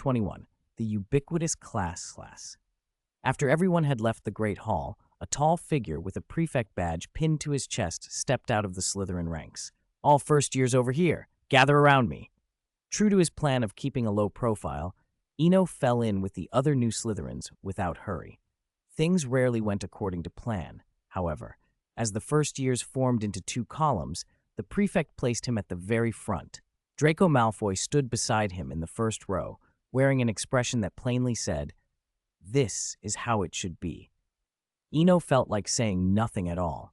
21. The ubiquitous class. After everyone had left the Great Hall, a tall figure with a prefect badge pinned to his chest stepped out of the Slytherin ranks. All first years over here. Gather around me. True to his plan of keeping a low profile, Eno fell in with the other new Slytherins without hurry. Things rarely went according to plan, however. As the first years formed into two columns, the prefect placed him at the very front. Draco Malfoy stood beside him in the first row, wearing an expression that plainly said, "This is how it should be." Eno felt like saying nothing at all.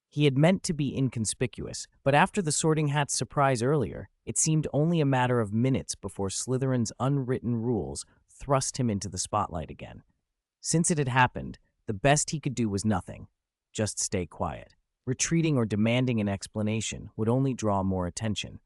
He had meant to be inconspicuous, but after the Sorting Hat's surprise earlier, it seemed only a matter of minutes before Slytherin's unwritten rules thrust him into the spotlight again. Since it had happened, the best he could do was nothing. Just stay quiet. Retreating or demanding an explanation would only draw more attention.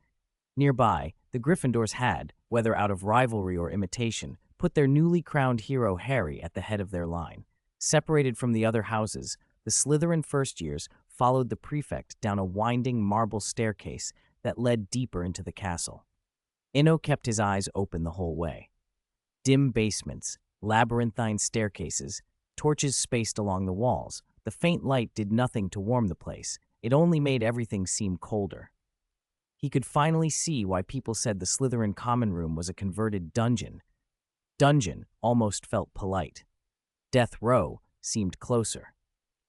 Nearby, the Gryffindors had, whether out of rivalry or imitation, put their newly crowned hero Harry at the head of their line. Separated from the other houses, the Slytherin first years followed the prefect down a winding marble staircase that led deeper into the castle. Eno kept his eyes open the whole way. Dim basements, labyrinthine staircases, torches spaced along the walls. The faint light did nothing to warm the place. It only made everything seem colder. He could finally see why people said the Slytherin common room was a converted dungeon. Dungeon almost felt polite. Death Row seemed closer.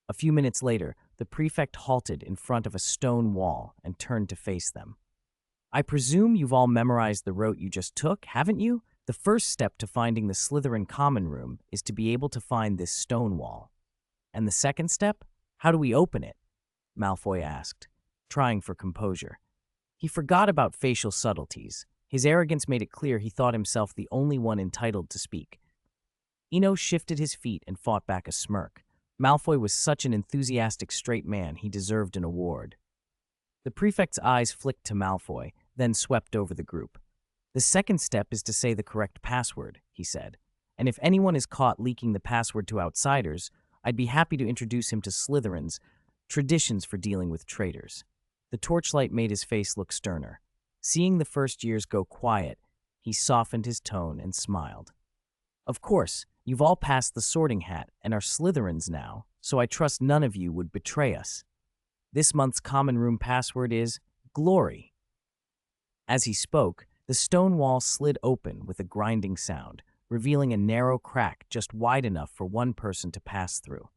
A few minutes later, the prefect halted in front of a stone wall and turned to face them. "I presume you've all memorized the route you just took, haven't you? The first step to finding the Slytherin common room is to be able to find this stone wall. And the second step? How do we open it?" Malfoy asked, trying for composure. He forgot about facial subtleties. His arrogance made it clear he thought himself the only one entitled to speak. Eno shifted his feet and fought back a smirk. Malfoy was such an enthusiastic straight man, he deserved an award. The prefect's eyes flicked to Malfoy, then swept over the group. "The second step is to say the correct password," he said. "And if anyone is caught leaking the password to outsiders, I'd be happy to introduce him to Slytherin's traditions for dealing with traitors." The torchlight made his face look sterner. Seeing the first years go quiet, he softened his tone and smiled. "Of course, you've all passed the Sorting Hat and are Slytherins now, so I trust none of you would betray us. This month's common room password is Glory." As he spoke, the stone wall slid open with a grinding sound, revealing a narrow crack just wide enough for one person to pass through.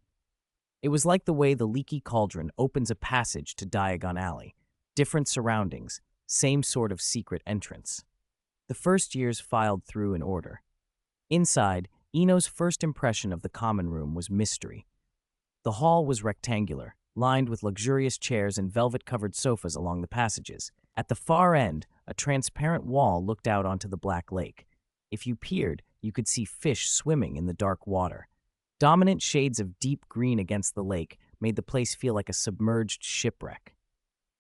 It was like the way the leaky cauldron opens a passage to Diagon Alley. Different surroundings, same sort of secret entrance. The first years filed through in order. Inside, Eno's first impression of the common room was mystery. The hall was rectangular, lined with luxurious chairs and velvet-covered sofas along the passages. At the far end, a transparent wall looked out onto the black lake. If you peered, you could see fish swimming in the dark water. Dominant shades of deep green against the lake made the place feel like a submerged shipwreck.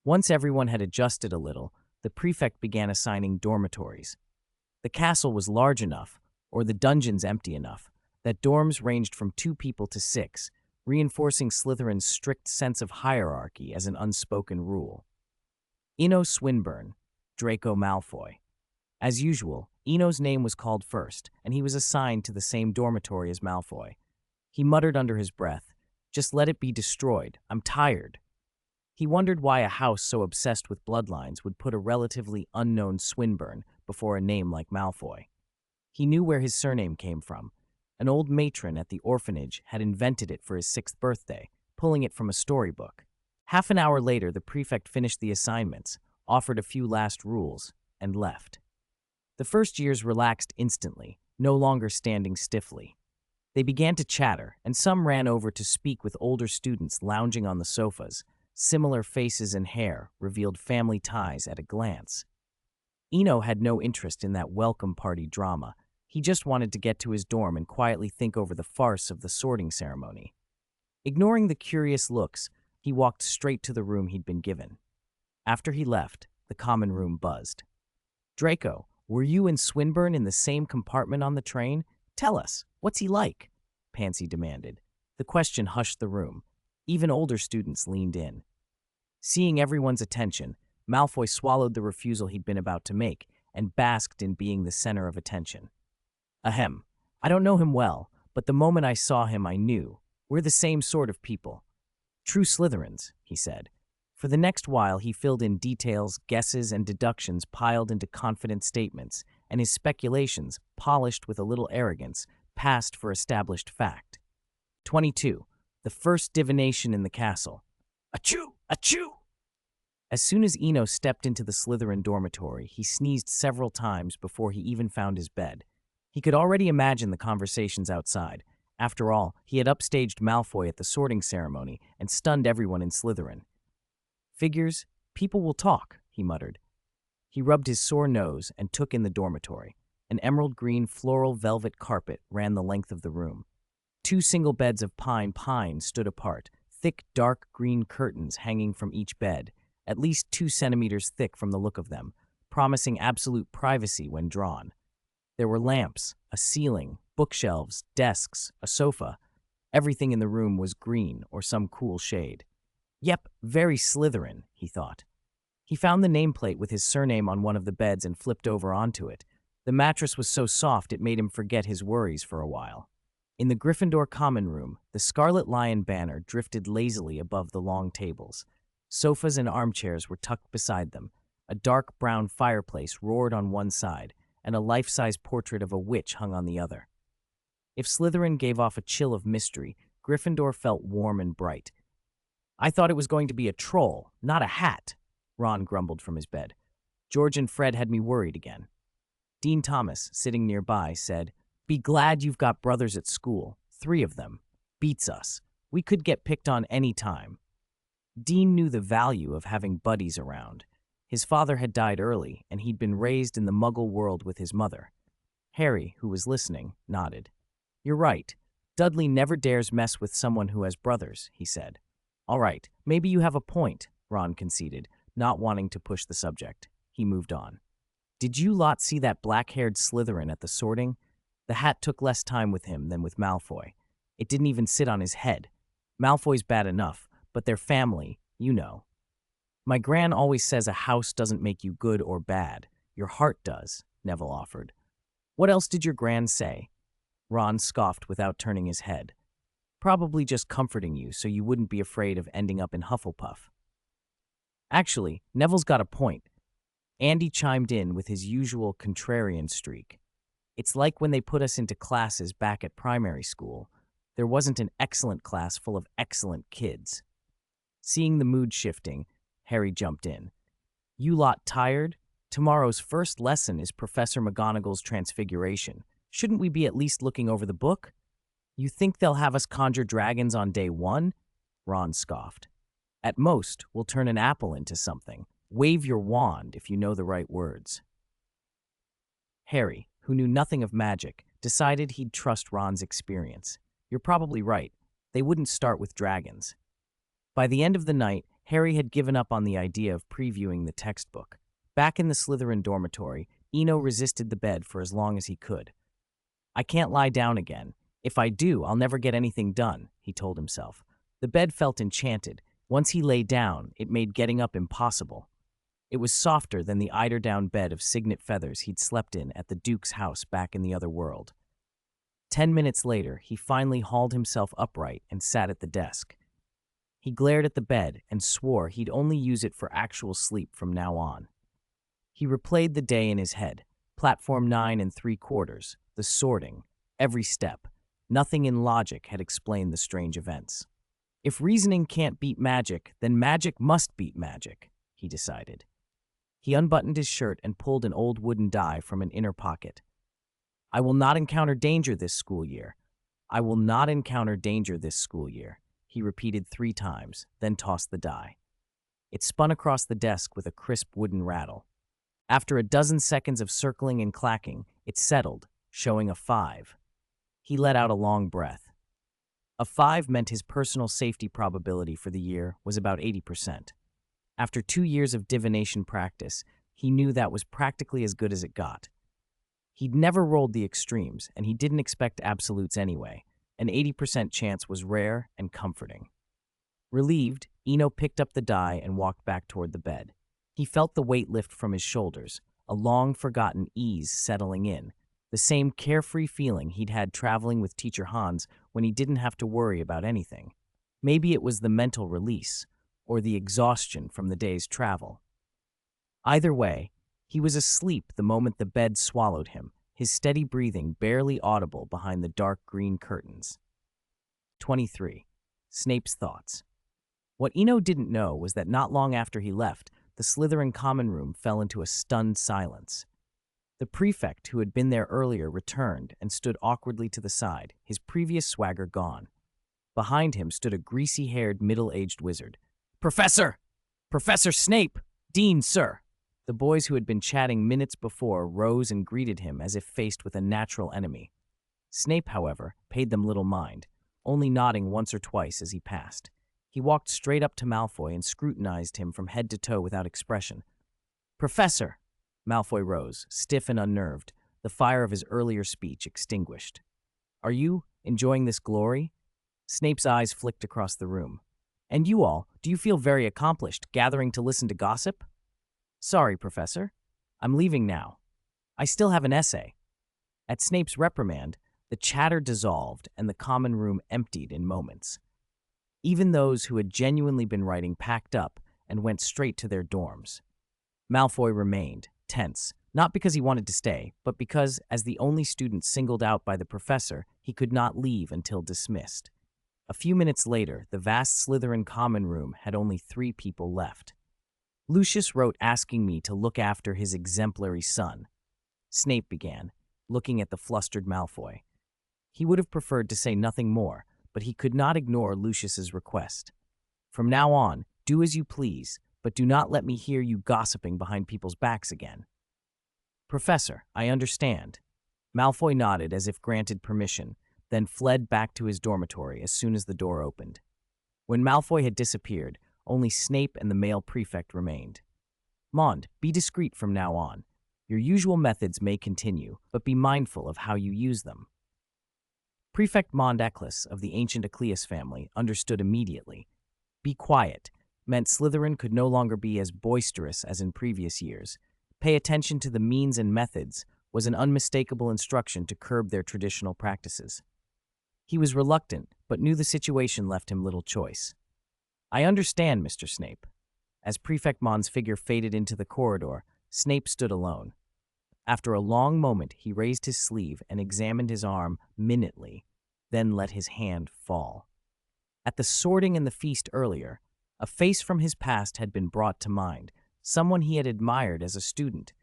Once everyone had adjusted a little, the prefect began assigning dormitories. The castle was large enough, or the dungeons empty enough, that dorms ranged from 2 people to 6, reinforcing Slytherin's strict sense of hierarchy as an unspoken rule. Eno Swinburne, Draco Malfoy. As usual, Eno's name was called first, and he was assigned to the same dormitory as Malfoy. He muttered under his breath, "Just let it be destroyed. I'm tired." He wondered why a house so obsessed with bloodlines would put a relatively unknown Swinburne before a name like Malfoy. He knew where his surname came from. An old matron at the orphanage had invented it for his 6th birthday, pulling it from a storybook. Half an hour later, the prefect finished the assignments, offered a few last rules, and left. The first years relaxed instantly, no longer standing stiffly. They began to chatter, and some ran over to speak with older students lounging on the sofas. Similar faces and hair revealed family ties at a glance. Eno had no interest in that welcome party drama. He just wanted to get to his dorm and quietly think over the farce of the sorting ceremony. Ignoring the curious looks, he walked straight to the room he'd been given. After he left, the common room buzzed. "Draco, were you and Swinburne in the same compartment on the train? Tell us, what's he like?" Pansy demanded. The question hushed the room. Even older students leaned in. Seeing everyone's attention, Malfoy swallowed the refusal he'd been about to make and basked in being the center of attention. Ahem. I don't know him well, but the moment I saw him, I knew. We're the same sort of people. True Slytherins, he said. For the next while, he filled in details, guesses, and deductions piled into confident statements, and his speculations, polished with a little arrogance, passed for established fact. 22. The first divination in the castle. Achoo! Achoo! As soon as Eno stepped into the Slytherin dormitory, he sneezed several times before he even found his bed. He could already imagine the conversations outside. After all, he had upstaged Malfoy at the sorting ceremony and stunned everyone in Slytherin. Figures, people will talk, he muttered. He rubbed his sore nose and took in the dormitory. An emerald green floral velvet carpet ran the length of the room. 2 single beds of pine stood apart, thick dark green curtains hanging from each bed, at least 2 centimeters thick from the look of them, promising absolute privacy when drawn. There were lamps, a ceiling, bookshelves, desks, a sofa. Everything in the room was green or some cool shade. Yep, very Slytherin, he thought. He found the nameplate with his surname on one of the beds and flipped over onto it. The mattress was so soft it made him forget his worries for a while. In the Gryffindor common room, the Scarlet Lion banner drifted lazily above the long tables. Sofas and armchairs were tucked beside them. A dark brown fireplace roared on one side, and a life-size portrait of a witch hung on the other. If Slytherin gave off a chill of mystery, Gryffindor felt warm and bright. I thought it was going to be a troll, not a hat, Ron grumbled from his bed. George and Fred had me worried again. Dean Thomas, sitting nearby, said, "Be glad you've got brothers at school. 3 of them. Beats us. We could get picked on any time." Dean knew the value of having buddies around. His father had died early, and he'd been raised in the Muggle world with his mother. Harry, who was listening, nodded. "You're right. Dudley never dares mess with someone who has brothers," he said. "All right, maybe you have a point," Ron conceded, not wanting to push the subject. He moved on. "Did you lot see that black-haired Slytherin at the sorting? The hat took less time with him than with Malfoy. It didn't even sit on his head. Malfoy's bad enough, but their family, you know. My gran always says a house doesn't make you good or bad. Your heart does," Neville offered. "What else did your gran say?" Ron scoffed without turning his head. "Probably just comforting you so you wouldn't be afraid of ending up in Hufflepuff." Actually, Neville's got a point. Andy chimed in with his usual contrarian streak. "It's like when they put us into classes back at primary school. There wasn't an excellent class full of excellent kids." Seeing the mood shifting, Harry jumped in. "You lot tired? Tomorrow's first lesson is Professor McGonagall's Transfiguration. Shouldn't we be at least looking over the book?" "You think they'll have us conjure dragons on day 1? Ron scoffed. "At most, we'll turn an apple into something. Wave your wand if you know the right words." Harry, who knew nothing of magic, decided he'd trust Ron's experience. "You're probably right. They wouldn't start with dragons." By the end of the night, Harry had given up on the idea of previewing the textbook. Back in the Slytherin dormitory, Eno resisted the bed for as long as he could. "I can't lie down again. If I do, I'll never get anything done," he told himself. The bed felt enchanted. Once he lay down, it made getting up impossible. It was softer than the eider-down bed of signet feathers he'd slept in at the Duke's house back in the other world. 10 minutes later, he finally hauled himself upright and sat at the desk. He glared at the bed and swore he'd only use it for actual sleep from now on. He replayed the day in his head. Platform 9 3/4, the sorting, every step. Nothing in logic had explained the strange events. If reasoning can't beat magic, then magic must beat magic, he decided. He unbuttoned his shirt and pulled an old wooden die from an inner pocket. "I will not encounter danger this school year. I will not encounter danger this school year," he repeated 3 times, then tossed the die. It spun across the desk with a crisp wooden rattle. After a dozen seconds of circling and clacking, it settled, showing a 5. He let out a long breath. A 5 meant his personal safety probability for the year was about 80%. After 2 years of divination practice, he knew that was practically as good as it got. He'd never rolled the extremes, and he didn't expect absolutes anyway. An 80% chance was rare and comforting. Relieved, Eno picked up the die and walked back toward the bed. He felt the weight lift from his shoulders, a long-forgotten ease settling in. the same carefree feeling he'd had traveling with Teacher Hans when he didn't have to worry about anything. Maybe it was the mental release, or the exhaustion from the day's travel. Either way, he was asleep the moment the bed swallowed him, his steady breathing barely audible behind the dark green curtains. 23. Snape's thoughts. What Eno didn't know was that not long after he left, the Slytherin common room fell into a stunned silence. The prefect who had been there earlier returned and stood awkwardly to the side, his previous swagger gone. Behind him stood a greasy-haired, middle-aged wizard. "Professor! Professor Snape! Dean, sir!" The boys who had been chatting minutes before rose and greeted him as if faced with a natural enemy. Snape, however, paid them little mind, only nodding once or twice as he passed. He walked straight up to Malfoy and scrutinized him from head to toe without expression. "Professor!" Malfoy rose, stiff and unnerved, the fire of his earlier speech extinguished. "Are you enjoying this glory?" Snape's eyes flicked across the room. "And you all, do you feel very accomplished, gathering to listen to gossip?" "Sorry, Professor. I'm leaving now. I still have an essay." At Snape's reprimand, the chatter dissolved and the common room emptied in moments. Even those who had genuinely been writing packed up and went straight to their dorms. Malfoy remained, tense, not because he wanted to stay, but because, as the only student singled out by the professor, he could not leave until dismissed. A few minutes later, the vast Slytherin common room had only 3 people left. "Lucius wrote asking me to look after his exemplary son," Snape began, looking at the flustered Malfoy. He would have preferred to say nothing more, but he could not ignore Lucius's request. "From now on, do as you please, but do not let me hear you gossiping behind people's backs again." "Professor, I understand." Malfoy nodded as if granted permission, then fled back to his dormitory as soon as the door opened. When Malfoy had disappeared, only Snape and the male prefect remained. "Mond, be discreet from now on. Your usual methods may continue, but be mindful of how you use them." Prefect Mond Eccles of the ancient Eccleus family understood immediately. "Be quiet" meant Slytherin could no longer be as boisterous as in previous years. "Pay attention to the means and methods" was an unmistakable instruction to curb their traditional practices. He was reluctant, but knew the situation left him little choice. "I understand, Mr. Snape." As Prefect Mond's figure faded into the corridor, Snape stood alone. After a long moment, he raised his sleeve and examined his arm minutely, then let his hand fall. At the sorting and the feast earlier, a face from his past had been brought to mind, someone he had admired as a student.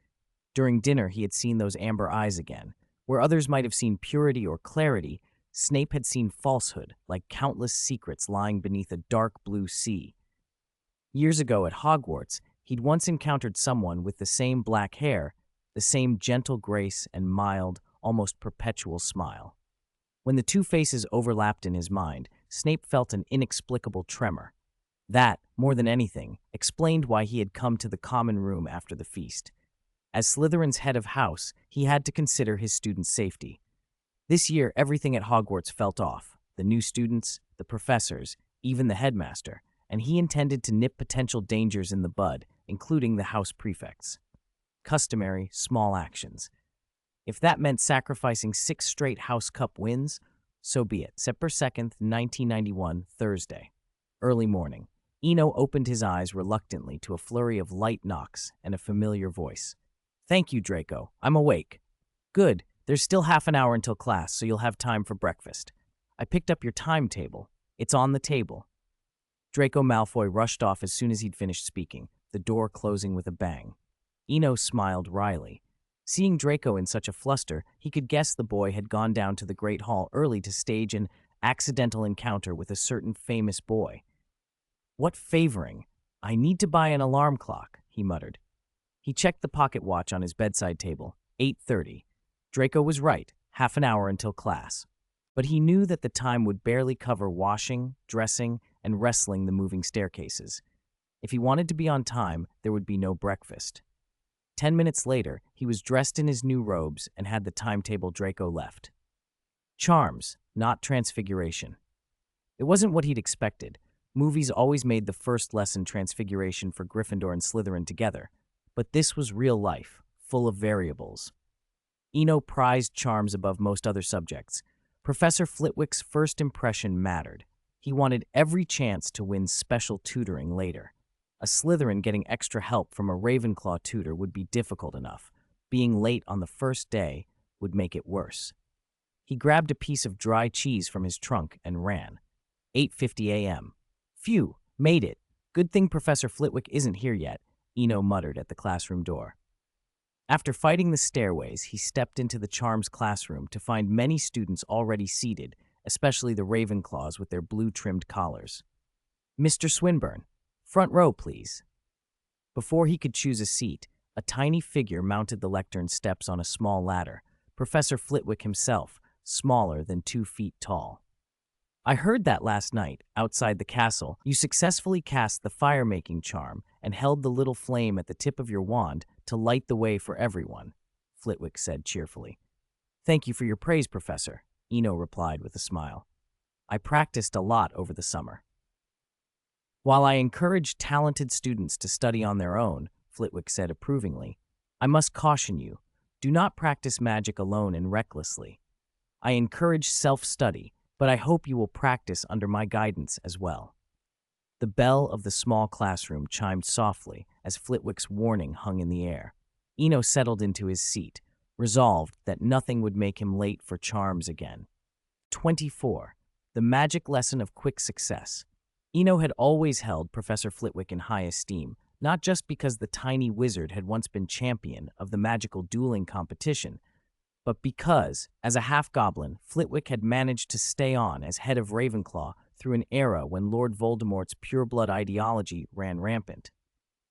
During dinner, he had seen those amber eyes again. Where others might have seen purity or clarity, Snape had seen falsehood, like countless secrets lying beneath a dark blue sea. Years ago at Hogwarts, he'd once encountered someone with the same black hair, the same gentle grace and mild, almost perpetual smile. When the two faces overlapped in his mind, Snape felt an inexplicable tremor. That, more than anything, explained why he had come to the common room after the feast. As Slytherin's head of house, he had to consider his students' safety. This year, everything at Hogwarts felt off. The new students, the professors, even the headmaster, and he intended to nip potential dangers in the bud, including the house prefects. Customary, small actions. If that meant sacrificing 6 straight House Cup wins, so be it. September 2nd, 1991, Thursday. Early morning. Eno opened his eyes reluctantly to a flurry of light knocks and a familiar voice. "Thank you, Draco. I'm awake." "Good. There's still half an hour until class, so you'll have time for breakfast. I picked up your timetable. It's on the table." Draco Malfoy rushed off as soon as he'd finished speaking, the door closing with a bang. Eno smiled wryly. Seeing Draco in such a fluster, he could guess the boy had gone down to the Great Hall early to stage an accidental encounter with a certain famous boy. "What favoring? I need to buy an alarm clock," he muttered. He checked the pocket watch on his bedside table. 8:30. Draco was right, half an hour until class. But he knew that the time would barely cover washing, dressing, and wrestling the moving staircases. If he wanted to be on time, there would be no breakfast. 10 minutes later, he was dressed in his new robes and had the timetable Draco left. Charms, not transfiguration. It wasn't what he'd expected. Movies always made the first lesson transfiguration for Gryffindor and Slytherin together. But this was real life, full of variables. Eno prized charms above most other subjects. Professor Flitwick's first impression mattered. He wanted every chance to win special tutoring later. A Slytherin getting extra help from a Ravenclaw tutor would be difficult enough. Being late on the first day would make it worse. He grabbed a piece of dry cheese from his trunk and ran. 8:50 a.m. Phew, made it. Good thing Professor Flitwick isn't here yet, Eno muttered at the classroom door. After fighting the stairways, he stepped into the Charms classroom to find many students already seated, especially the Ravenclaws with their blue-trimmed collars. Mr. Swinburne, front row, please. Before he could choose a seat, a tiny figure mounted the lectern steps on a small ladder, Professor Flitwick himself, smaller than 2 feet tall. I heard that last night, outside the castle, you successfully cast the fire-making charm and held the little flame at the tip of your wand to light the way for everyone, Flitwick said cheerfully. Thank you for your praise, Professor, Eno replied with a smile. I practiced a lot over the summer. While I encourage talented students to study on their own, Flitwick said approvingly, I must caution you, do not practice magic alone and recklessly. I encourage self-study, but I hope you will practice under my guidance as well. The bell of the small classroom chimed softly as Flitwick's warning hung in the air. Eno settled into his seat, resolved that nothing would make him late for charms again. 24. The magic lesson of quick success. Eno had always held Professor Flitwick in high esteem, not just because the tiny wizard had once been champion of the magical dueling competition, but because, as a half-goblin, Flitwick had managed to stay on as head of Ravenclaw through an era when Lord Voldemort's pure-blood ideology ran rampant.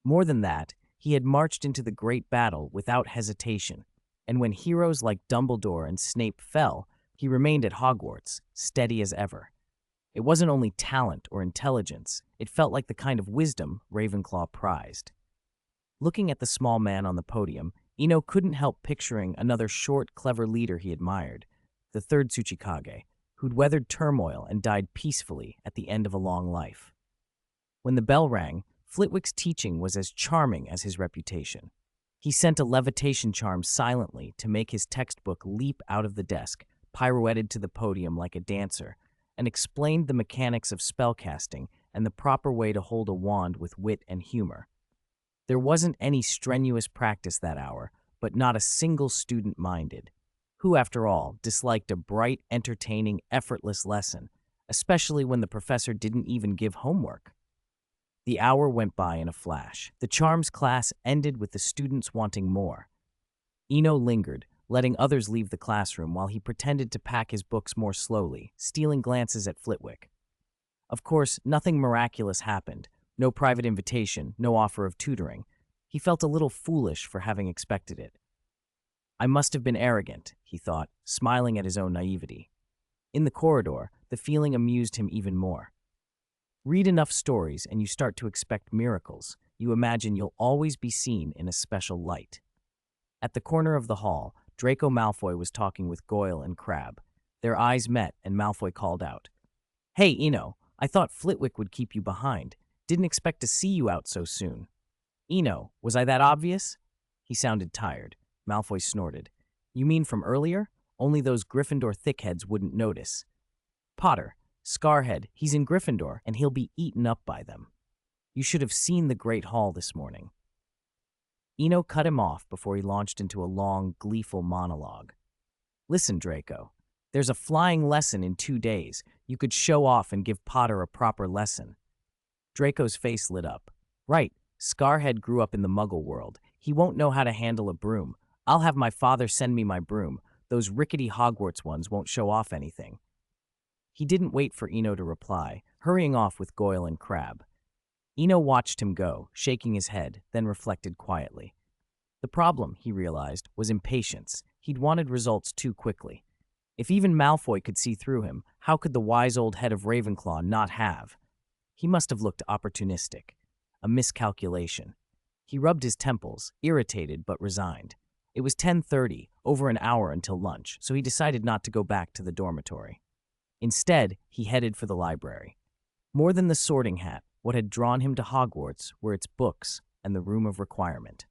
More than that, he had marched into the great battle without hesitation, and when heroes like Dumbledore and Snape fell, he remained at Hogwarts, steady as ever. It wasn't only talent or intelligence, it felt like the kind of wisdom Ravenclaw prized. Looking at the small man on the podium, Eno couldn't help picturing another short, clever leader he admired, the third Tsuchikage, who'd weathered turmoil and died peacefully at the end of a long life. When the bell rang, Flitwick's teaching was as charming as his reputation. He sent a levitation charm silently to make his textbook leap out of the desk, pirouetted to the podium like a dancer, and explained the mechanics of spellcasting and the proper way to hold a wand with wit and humor. There wasn't any strenuous practice that hour, but not a single student minded. Who, after all, disliked a bright, entertaining, effortless lesson, especially when the professor didn't even give homework? The hour went by in a flash. The charms class ended with the students wanting more. Eno lingered, letting others leave the classroom while he pretended to pack his books more slowly, stealing glances at Flitwick. Of course, nothing miraculous happened. No private invitation, no offer of tutoring. He felt a little foolish for having expected it. I must have been arrogant, he thought, smiling at his own naivety. In the corridor, the feeling amused him even more. Read enough stories and you start to expect miracles. You imagine you'll always be seen in a special light. At the corner of the hall, Draco Malfoy was talking with Goyle and Crabbe. Their eyes met and Malfoy called out, Hey, Eno, I thought Flitwick would keep you behind. Didn't expect to see you out so soon. Eno, was I that obvious? He sounded tired. Malfoy snorted. You mean from earlier? Only those Gryffindor thickheads wouldn't notice. Potter, Scarhead, he's in Gryffindor, and he'll be eaten up by them. You should have seen the Great Hall this morning. Eno cut him off before he launched into a long, gleeful monologue. Listen, Draco, there's a flying lesson in 2 days. You could show off and give Potter a proper lesson. Draco's face lit up. Right, Scarhead grew up in the Muggle world. He won't know how to handle a broom. I'll have my father send me my broom. Those rickety Hogwarts ones won't show off anything. He didn't wait for Eno to reply, hurrying off with Goyle and Crabbe. Eno watched him go, shaking his head, then reflected quietly. The problem, he realized, was impatience. He'd wanted results too quickly. If even Malfoy could see through him, how could the wise old head of Ravenclaw not have? He must have looked opportunistic. A miscalculation. He rubbed his temples, irritated but resigned. It was 10:30, over an hour until lunch, so he decided not to go back to the dormitory. Instead, he headed for the library. More than the sorting hat, what had drawn him to Hogwarts were its books and the room of requirement.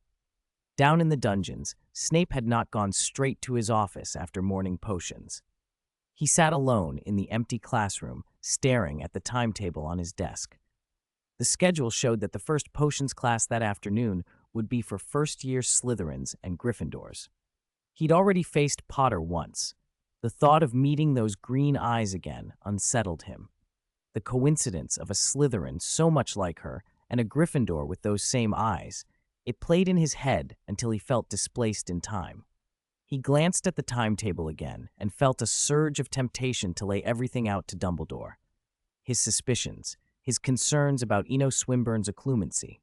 Down in the dungeons, Snape had not gone straight to his office after morning potions. He sat alone in the empty classroom, staring at the timetable on his desk. The schedule showed that the first potions class that afternoon would be for first-year Slytherins and Gryffindors. He'd already faced Potter once. The thought of meeting those green eyes again unsettled him. The coincidence of a Slytherin so much like her and a Gryffindor with those same eyes, it played in his head until he felt displaced in time. He glanced at the timetable again and felt a surge of temptation to lay everything out to Dumbledore. His suspicions, his concerns about Eno Swinburne's occlumency.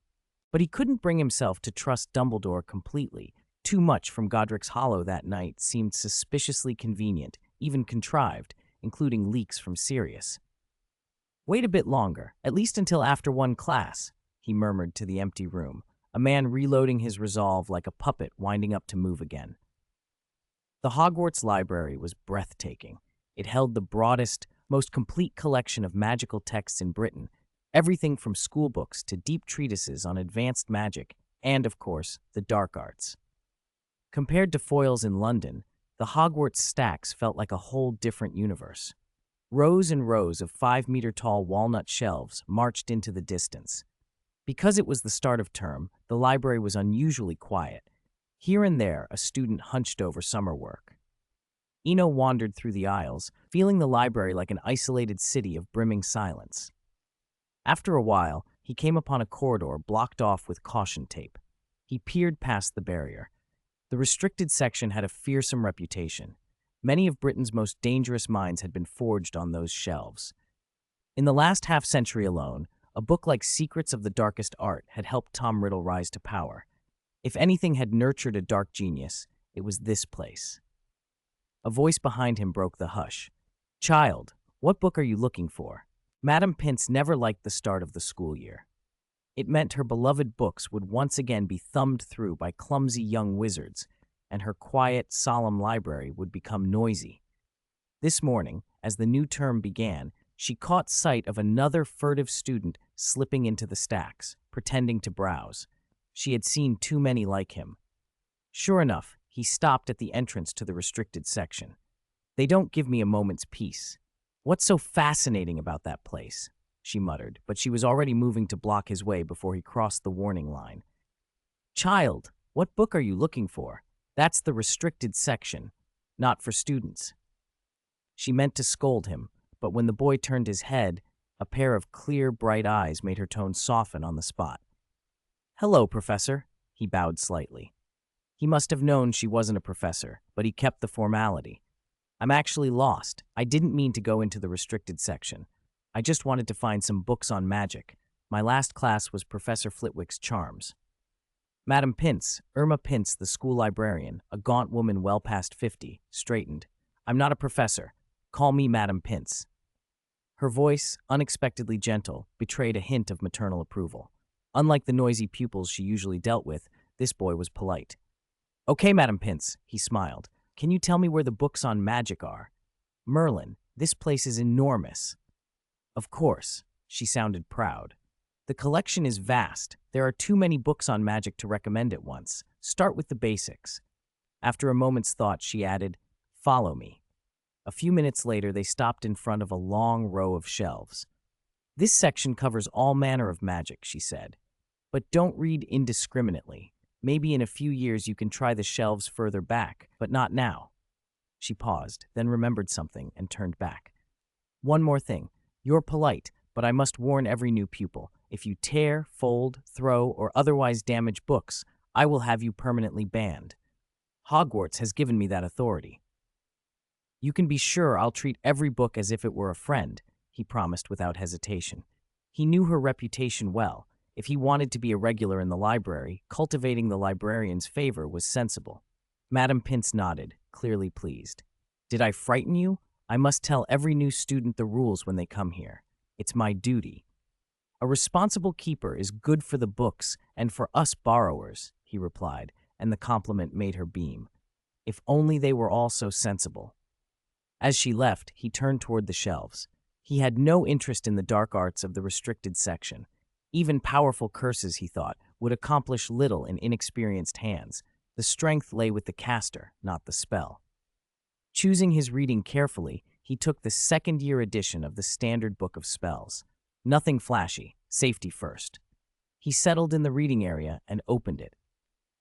But he couldn't bring himself to trust Dumbledore completely. Too much from Godric's Hollow that night seemed suspiciously convenient, even contrived, including leaks from Sirius. "Wait a bit longer, at least until after one class," he murmured to the empty room, a man reloading his resolve like a puppet winding up to move again. The Hogwarts library was breathtaking. It held the broadest, most complete collection of magical texts in Britain, everything from schoolbooks to deep treatises on advanced magic and, of course, the dark arts. Compared to foils in London, the Hogwarts stacks felt like a whole different universe. Rows and rows of 5-meter-tall walnut shelves marched into the distance. Because it was the start of term, the library was unusually quiet. Here and there, a student hunched over summer work. Eno wandered through the aisles, feeling the library like an isolated city of brimming silence. After a while, he came upon a corridor blocked off with caution tape. He peered past the barrier. The restricted section had a fearsome reputation. Many of Britain's most dangerous minds had been forged on those shelves. In the last half-century alone, a book like Secrets of the Darkest Art had helped Tom Riddle rise to power. If anything had nurtured a dark genius, it was this place. A voice behind him broke the hush. "Child, what book are you looking for?" Madam Pince never liked the start of the school year. It meant her beloved books would once again be thumbed through by clumsy young wizards, and her quiet, solemn library would become noisy. This morning, as the new term began, she caught sight of another furtive student slipping into the stacks, pretending to browse. She had seen too many like him. Sure enough, he stopped at the entrance to the restricted section. "They don't give me a moment's peace. What's so fascinating about that place?" she muttered, but she was already moving to block his way before he crossed the warning line. "Child, what book are you looking for? That's the restricted section, not for students." She meant to scold him, but when the boy turned his head, a pair of clear, bright eyes made her tone soften on the spot. "Hello, Professor," he bowed slightly. He must have known she wasn't a professor, but he kept the formality. "I'm actually lost. I didn't mean to go into the restricted section. I just wanted to find some books on magic. My last class was Professor Flitwick's Charms." Madam Pince, Irma Pince, the school librarian, a gaunt woman well past 50, straightened. "I'm not a professor. Call me Madam Pince." Her voice, unexpectedly gentle, betrayed a hint of maternal approval. Unlike the noisy pupils she usually dealt with, this boy was polite. "Okay, Madam Pince," he smiled. "Can you tell me where the books on magic are?" "Merlin, this place is enormous." "Of course," she sounded proud. "The collection is vast. There are too many books on magic to recommend at once. Start with the basics." After a moment's thought, she added, "Follow me." A few minutes later, they stopped in front of a long row of shelves. "This section covers all manner of magic," she said. "But don't read indiscriminately. Maybe in a few years you can try the shelves further back, but not now." She paused, then remembered something and turned back. "One more thing. You're polite, but I must warn every new pupil. If you tear, fold, throw, or otherwise damage books, I will have you permanently banned. Hogwarts has given me that authority." "You can be sure I'll treat every book as if it were a friend," he promised without hesitation. He knew her reputation well. If he wanted to be a regular in the library, cultivating the librarian's favor was sensible. Madam Pince nodded, clearly pleased. "Did I frighten you? I must tell every new student the rules when they come here. It's my duty." "A responsible keeper is good for the books and for us borrowers," he replied, and the compliment made her beam. If only they were all so sensible. As she left, he turned toward the shelves. He had no interest in the dark arts of the restricted section. Even powerful curses, he thought, would accomplish little in inexperienced hands. The strength lay with the caster, not the spell. Choosing his reading carefully, he took the second-year edition of the Standard Book of Spells. Nothing flashy, safety first. He settled in the reading area and opened it.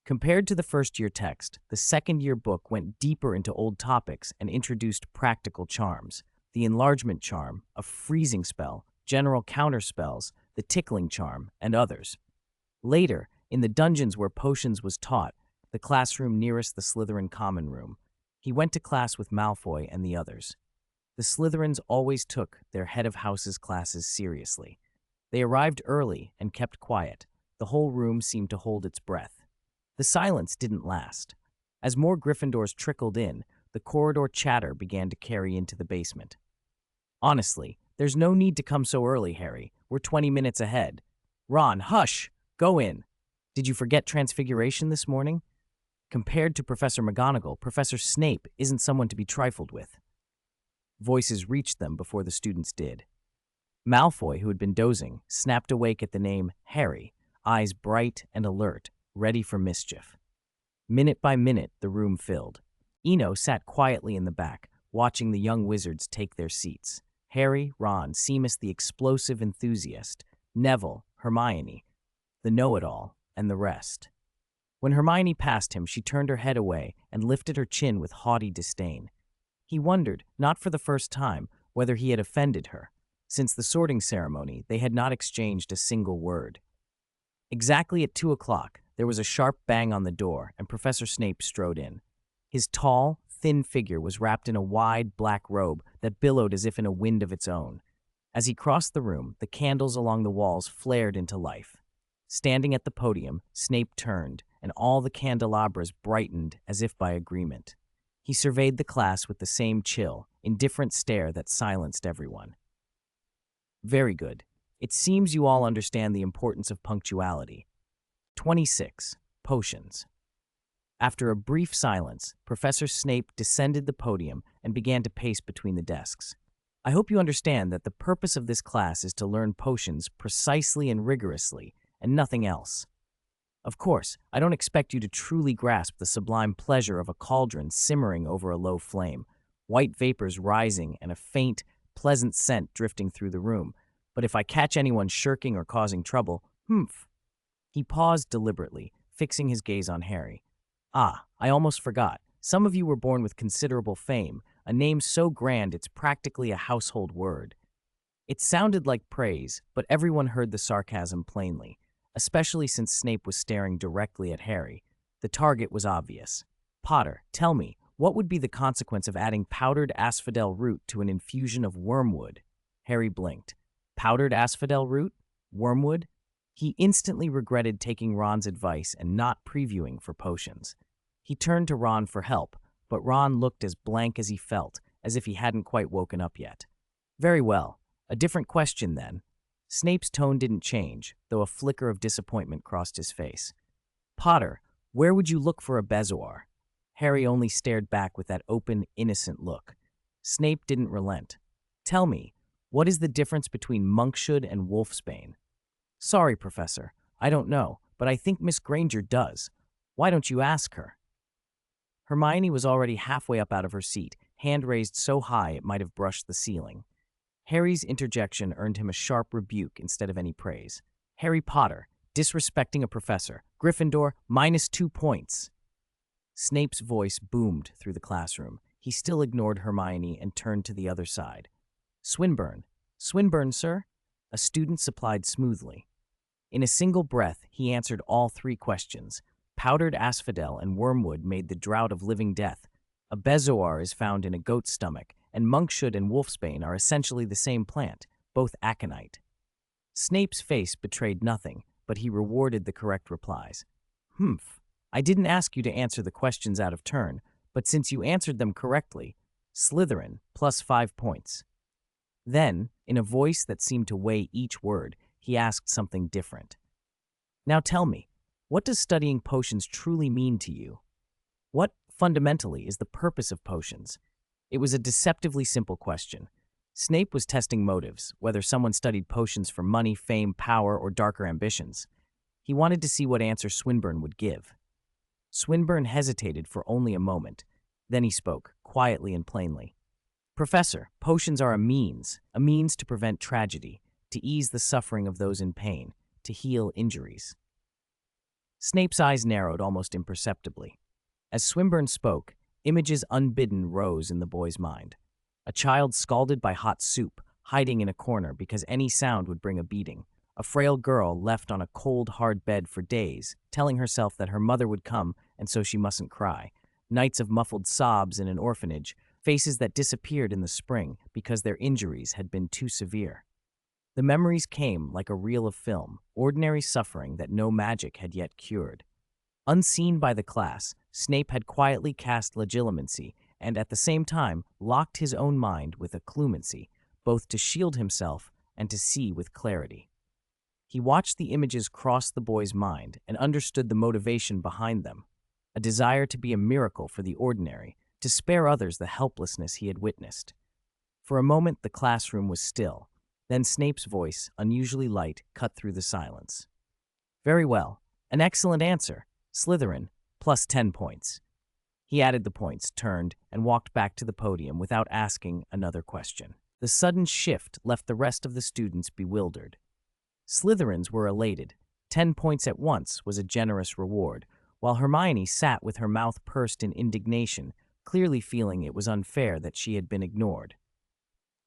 Compared to the first-year text, the second-year book went deeper into old topics and introduced practical charms. The enlargement charm, a freezing spell, general counter spells, the tickling charm, and others. Later, in the dungeons where potions was taught, the classroom nearest the Slytherin common room, he went to class with Malfoy and the others. The Slytherins always took their head of house's classes seriously. They arrived early and kept quiet. The whole room seemed to hold its breath. The silence didn't last. As more Gryffindors trickled in, the corridor chatter began to carry into the basement. Honestly, there's no need to come so early, Harry. We're 20 minutes ahead. Ron, hush! Go in. Did you forget Transfiguration this morning? Compared to Professor McGonagall, Professor Snape isn't someone to be trifled with. Voices reached them before the students did. Malfoy, who had been dozing, snapped awake at the name Harry, eyes bright and alert, ready for mischief. Minute by minute, the room filled. Eno sat quietly in the back, watching the young wizards take their seats. Harry, Ron, Seamus the explosive enthusiast, Neville, Hermione, the know-it-all, and the rest. When Hermione passed him, she turned her head away and lifted her chin with haughty disdain. He wondered, not for the first time, whether he had offended her. Since the sorting ceremony, they had not exchanged a single word. Exactly at 2 o'clock, there was a sharp bang on the door, and Professor Snape strode in. His tall, thin figure was wrapped in a wide, black robe that billowed as if in a wind of its own. As he crossed the room, the candles along the walls flared into life. Standing at the podium, Snape turned, and all the candelabras brightened as if by agreement. He surveyed the class with the same chill, indifferent stare that silenced everyone. Very good. It seems you all understand the importance of punctuality. 26. Potions. After a brief silence, Professor Snape descended the podium and began to pace between the desks. I hope you understand that the purpose of this class is to learn potions precisely and rigorously, and nothing else. Of course, I don't expect you to truly grasp the sublime pleasure of a cauldron simmering over a low flame, white vapors rising and a faint, pleasant scent drifting through the room. But if I catch anyone shirking or causing trouble, humph. He paused deliberately, fixing his gaze on Harry. Ah, I almost forgot. Some of you were born with considerable fame, a name so grand it's practically a household word. It sounded like praise, but everyone heard the sarcasm plainly, especially since Snape was staring directly at Harry. The target was obvious. Potter, tell me, what would be the consequence of adding powdered asphodel root to an infusion of wormwood? Harry blinked. Powdered asphodel root? Wormwood? He instantly regretted taking Ron's advice and not previewing for potions. He turned to Ron for help, but Ron looked as blank as he felt, as if he hadn't quite woken up yet. Very well. A different question, then. Snape's tone didn't change, though a flicker of disappointment crossed his face. Potter, where would you look for a bezoar? Harry only stared back with that open, innocent look. Snape didn't relent. Tell me, what is the difference between monkshood and wolfsbane? Sorry, Professor, I don't know, but I think Miss Granger does. Why don't you ask her? Hermione was already halfway up out of her seat, hand raised so high it might have brushed the ceiling. Harry's interjection earned him a sharp rebuke instead of any praise. Harry Potter, disrespecting a professor. Gryffindor, -2 points. Snape's voice boomed through the classroom. He still ignored Hermione and turned to the other side. Swinburne. Swinburne, sir? A student supplied smoothly. In a single breath, he answered all 3 questions. Powdered asphodel and wormwood made the draught of living death. A bezoar is found in a goat's stomach, and monkshood and wolfsbane are essentially the same plant, both aconite. Snape's face betrayed nothing, but he rewarded the correct replies. Humph. I didn't ask you to answer the questions out of turn, but since you answered them correctly, Slytherin, +5 points. Then, in a voice that seemed to weigh each word, he asked something different. Now tell me, what does studying potions truly mean to you? What, fundamentally, is the purpose of potions? It was a deceptively simple question. Snape was testing motives, whether someone studied potions for money, fame, power, or darker ambitions. He wanted to see what answer Swinburne would give. Swinburne hesitated for only a moment. Then he spoke, quietly and plainly. Professor, potions are a means to prevent tragedy, to ease the suffering of those in pain, to heal injuries. Snape's eyes narrowed almost imperceptibly. As Swinburne spoke, images unbidden rose in the boy's mind. A child scalded by hot soup, hiding in a corner because any sound would bring a beating. A frail girl left on a cold, hard bed for days, telling herself that her mother would come and so she mustn't cry. Nights of muffled sobs in an orphanage, faces that disappeared in the spring because their injuries had been too severe. The memories came like a reel of film, ordinary suffering that no magic had yet cured. Unseen by the class, Snape had quietly cast legilimency and at the same time locked his own mind with occlumency, both to shield himself and to see with clarity. He watched the images cross the boy's mind and understood the motivation behind them, a desire to be a miracle for the ordinary, to spare others the helplessness he had witnessed. For a moment the classroom was still. Then Snape's voice, unusually light, cut through the silence. Very well. An excellent answer. Slytherin, plus 10 points. He added the points, turned, and walked back to the podium without asking another question. The sudden shift left the rest of the students bewildered. Slytherins were elated. 10 points at once was a generous reward, while Hermione sat with her mouth pursed in indignation, clearly feeling it was unfair that she had been ignored.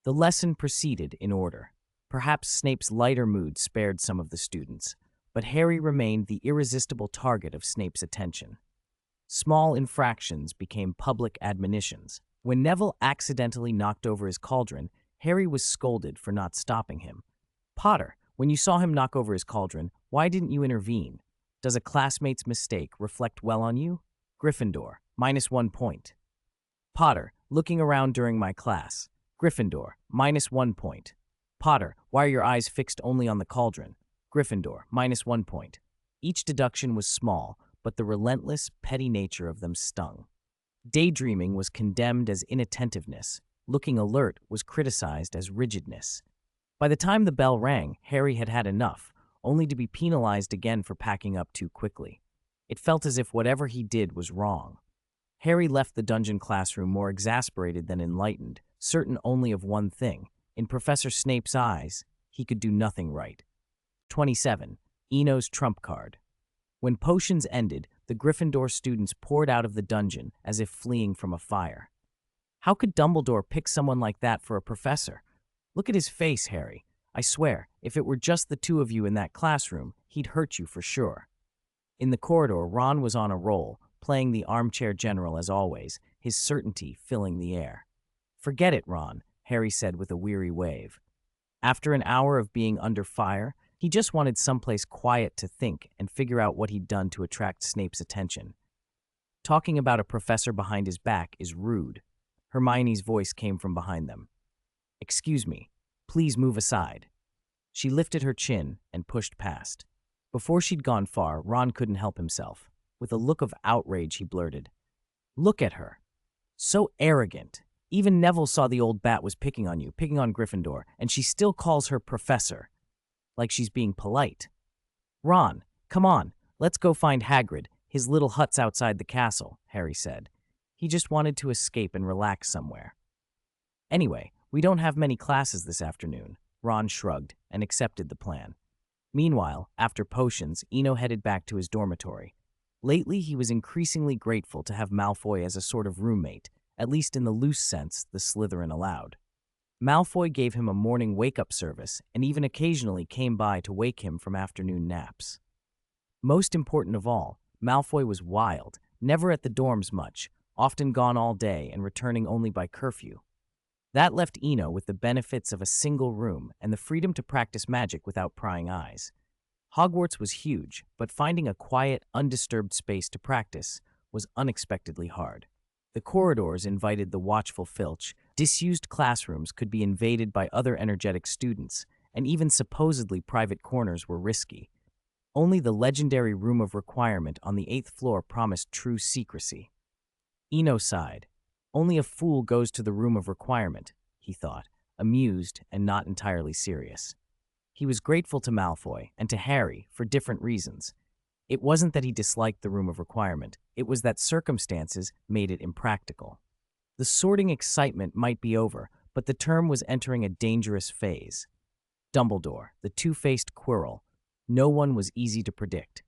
The lesson proceeded in order. Perhaps Snape's lighter mood spared some of the students, but Harry remained the irresistible target of Snape's attention. Small infractions became public admonitions. When Neville accidentally knocked over his cauldron, Harry was scolded for not stopping him. Potter, when you saw him knock over his cauldron, why didn't you intervene? Does a classmate's mistake reflect well on you? Gryffindor, -1 point. Potter, looking around during my class. Gryffindor, -1 point. Potter, why are your eyes fixed only on the cauldron? Gryffindor, -1 point. Each deduction was small, but the relentless, petty nature of them stung. Daydreaming was condemned as inattentiveness. Looking alert was criticized as rigidness. By the time the bell rang, Harry had had enough, only to be penalized again for packing up too quickly. It felt as if whatever he did was wrong. Harry left the dungeon classroom more exasperated than enlightened, certain only of one thing. In Professor Snape's eyes, he could do nothing right. 27. Eno's trump card. When potions ended, the Gryffindor students poured out of the dungeon as if fleeing from a fire. How could Dumbledore pick someone like that for a professor? Look at his face, Harry. I swear, if it were just the two of you in that classroom, he'd hurt you for sure. In the corridor, Ron was on a roll, playing the armchair general as always, his certainty filling the air. Forget it, Ron, Harry said with a weary wave. After an hour of being under fire, he just wanted someplace quiet to think and figure out what he'd done to attract Snape's attention. Talking about a professor behind his back is rude. Hermione's voice came from behind them. Excuse me, please move aside. She lifted her chin and pushed past. Before she'd gone far, Ron couldn't help himself. With a look of outrage, he blurted, Look at her. So arrogant. Even Neville saw the old bat was picking on you, picking on Gryffindor, and she still calls her professor. Like she's being polite. Ron, come on, let's go find Hagrid. His little hut's outside the castle, Harry said. He just wanted to escape and relax somewhere. Anyway, we don't have many classes this afternoon. Ron shrugged and accepted the plan. Meanwhile, after potions, Eno headed back to his dormitory. Lately, he was increasingly grateful to have Malfoy as a sort of roommate, at least in the loose sense the Slytherin allowed. Malfoy gave him a morning wake-up service and even occasionally came by to wake him from afternoon naps. Most important of all, Malfoy was wild, never at the dorms much, often gone all day and returning only by curfew. That left Eno with the benefits of a single room and the freedom to practice magic without prying eyes. Hogwarts was huge, but finding a quiet, undisturbed space to practice was unexpectedly hard. The corridors invited the watchful Filch, disused classrooms could be invaded by other energetic students, and even supposedly private corners were risky. Only the legendary Room of Requirement on the 8th floor promised true secrecy. Eno sighed. Only a fool goes to the Room of Requirement, he thought, amused and not entirely serious. He was grateful to Malfoy and to Harry for different reasons. It wasn't that he disliked the Room of Requirement, it was that circumstances made it impractical. The sorting excitement might be over, but the term was entering a dangerous phase. Dumbledore, the two-faced Quirrell, no one was easy to predict.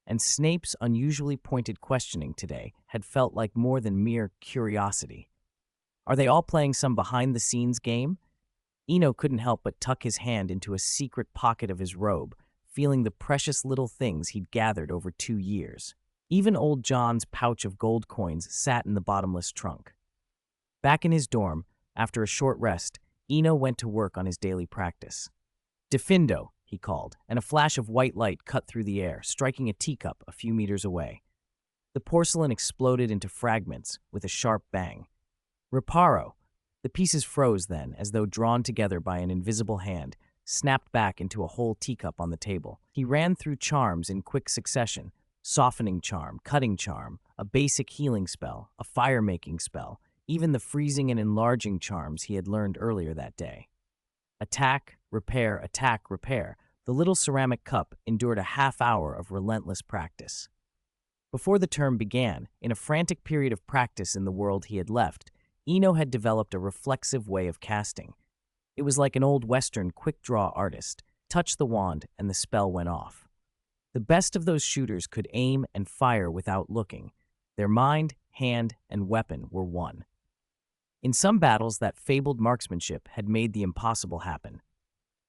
And Snape's unusually pointed questioning today had felt like more than mere curiosity. Are they all playing some behind-the-scenes game? Eno couldn't help but tuck his hand into a secret pocket of his robe, feeling the precious little things he'd gathered over 2 years. Even old John's pouch of gold coins sat in the bottomless trunk. Back in his dorm, after a short rest, Eno went to work on his daily practice. "Defindo," he called, and a flash of white light cut through the air, striking a teacup a few meters away. The porcelain exploded into fragments with a sharp bang. "Reparo." The pieces froze then, as though drawn together by an invisible hand, snapped back into a whole teacup on the table. He ran through charms in quick succession: softening charm, cutting charm, a basic healing spell, a fire-making spell, even the freezing and enlarging charms he had learned earlier that day. Attack, repair, the little ceramic cup endured a half-hour of relentless practice. Before the term began, in a frantic period of practice in the world he had left, Eno had developed a reflexive way of casting. It was like an old Western quick-draw artist. Touch the wand, and the spell went off. The best of those shooters could aim and fire without looking. Their mind, hand, and weapon were one. In some battles, that fabled marksmanship had made the impossible happen.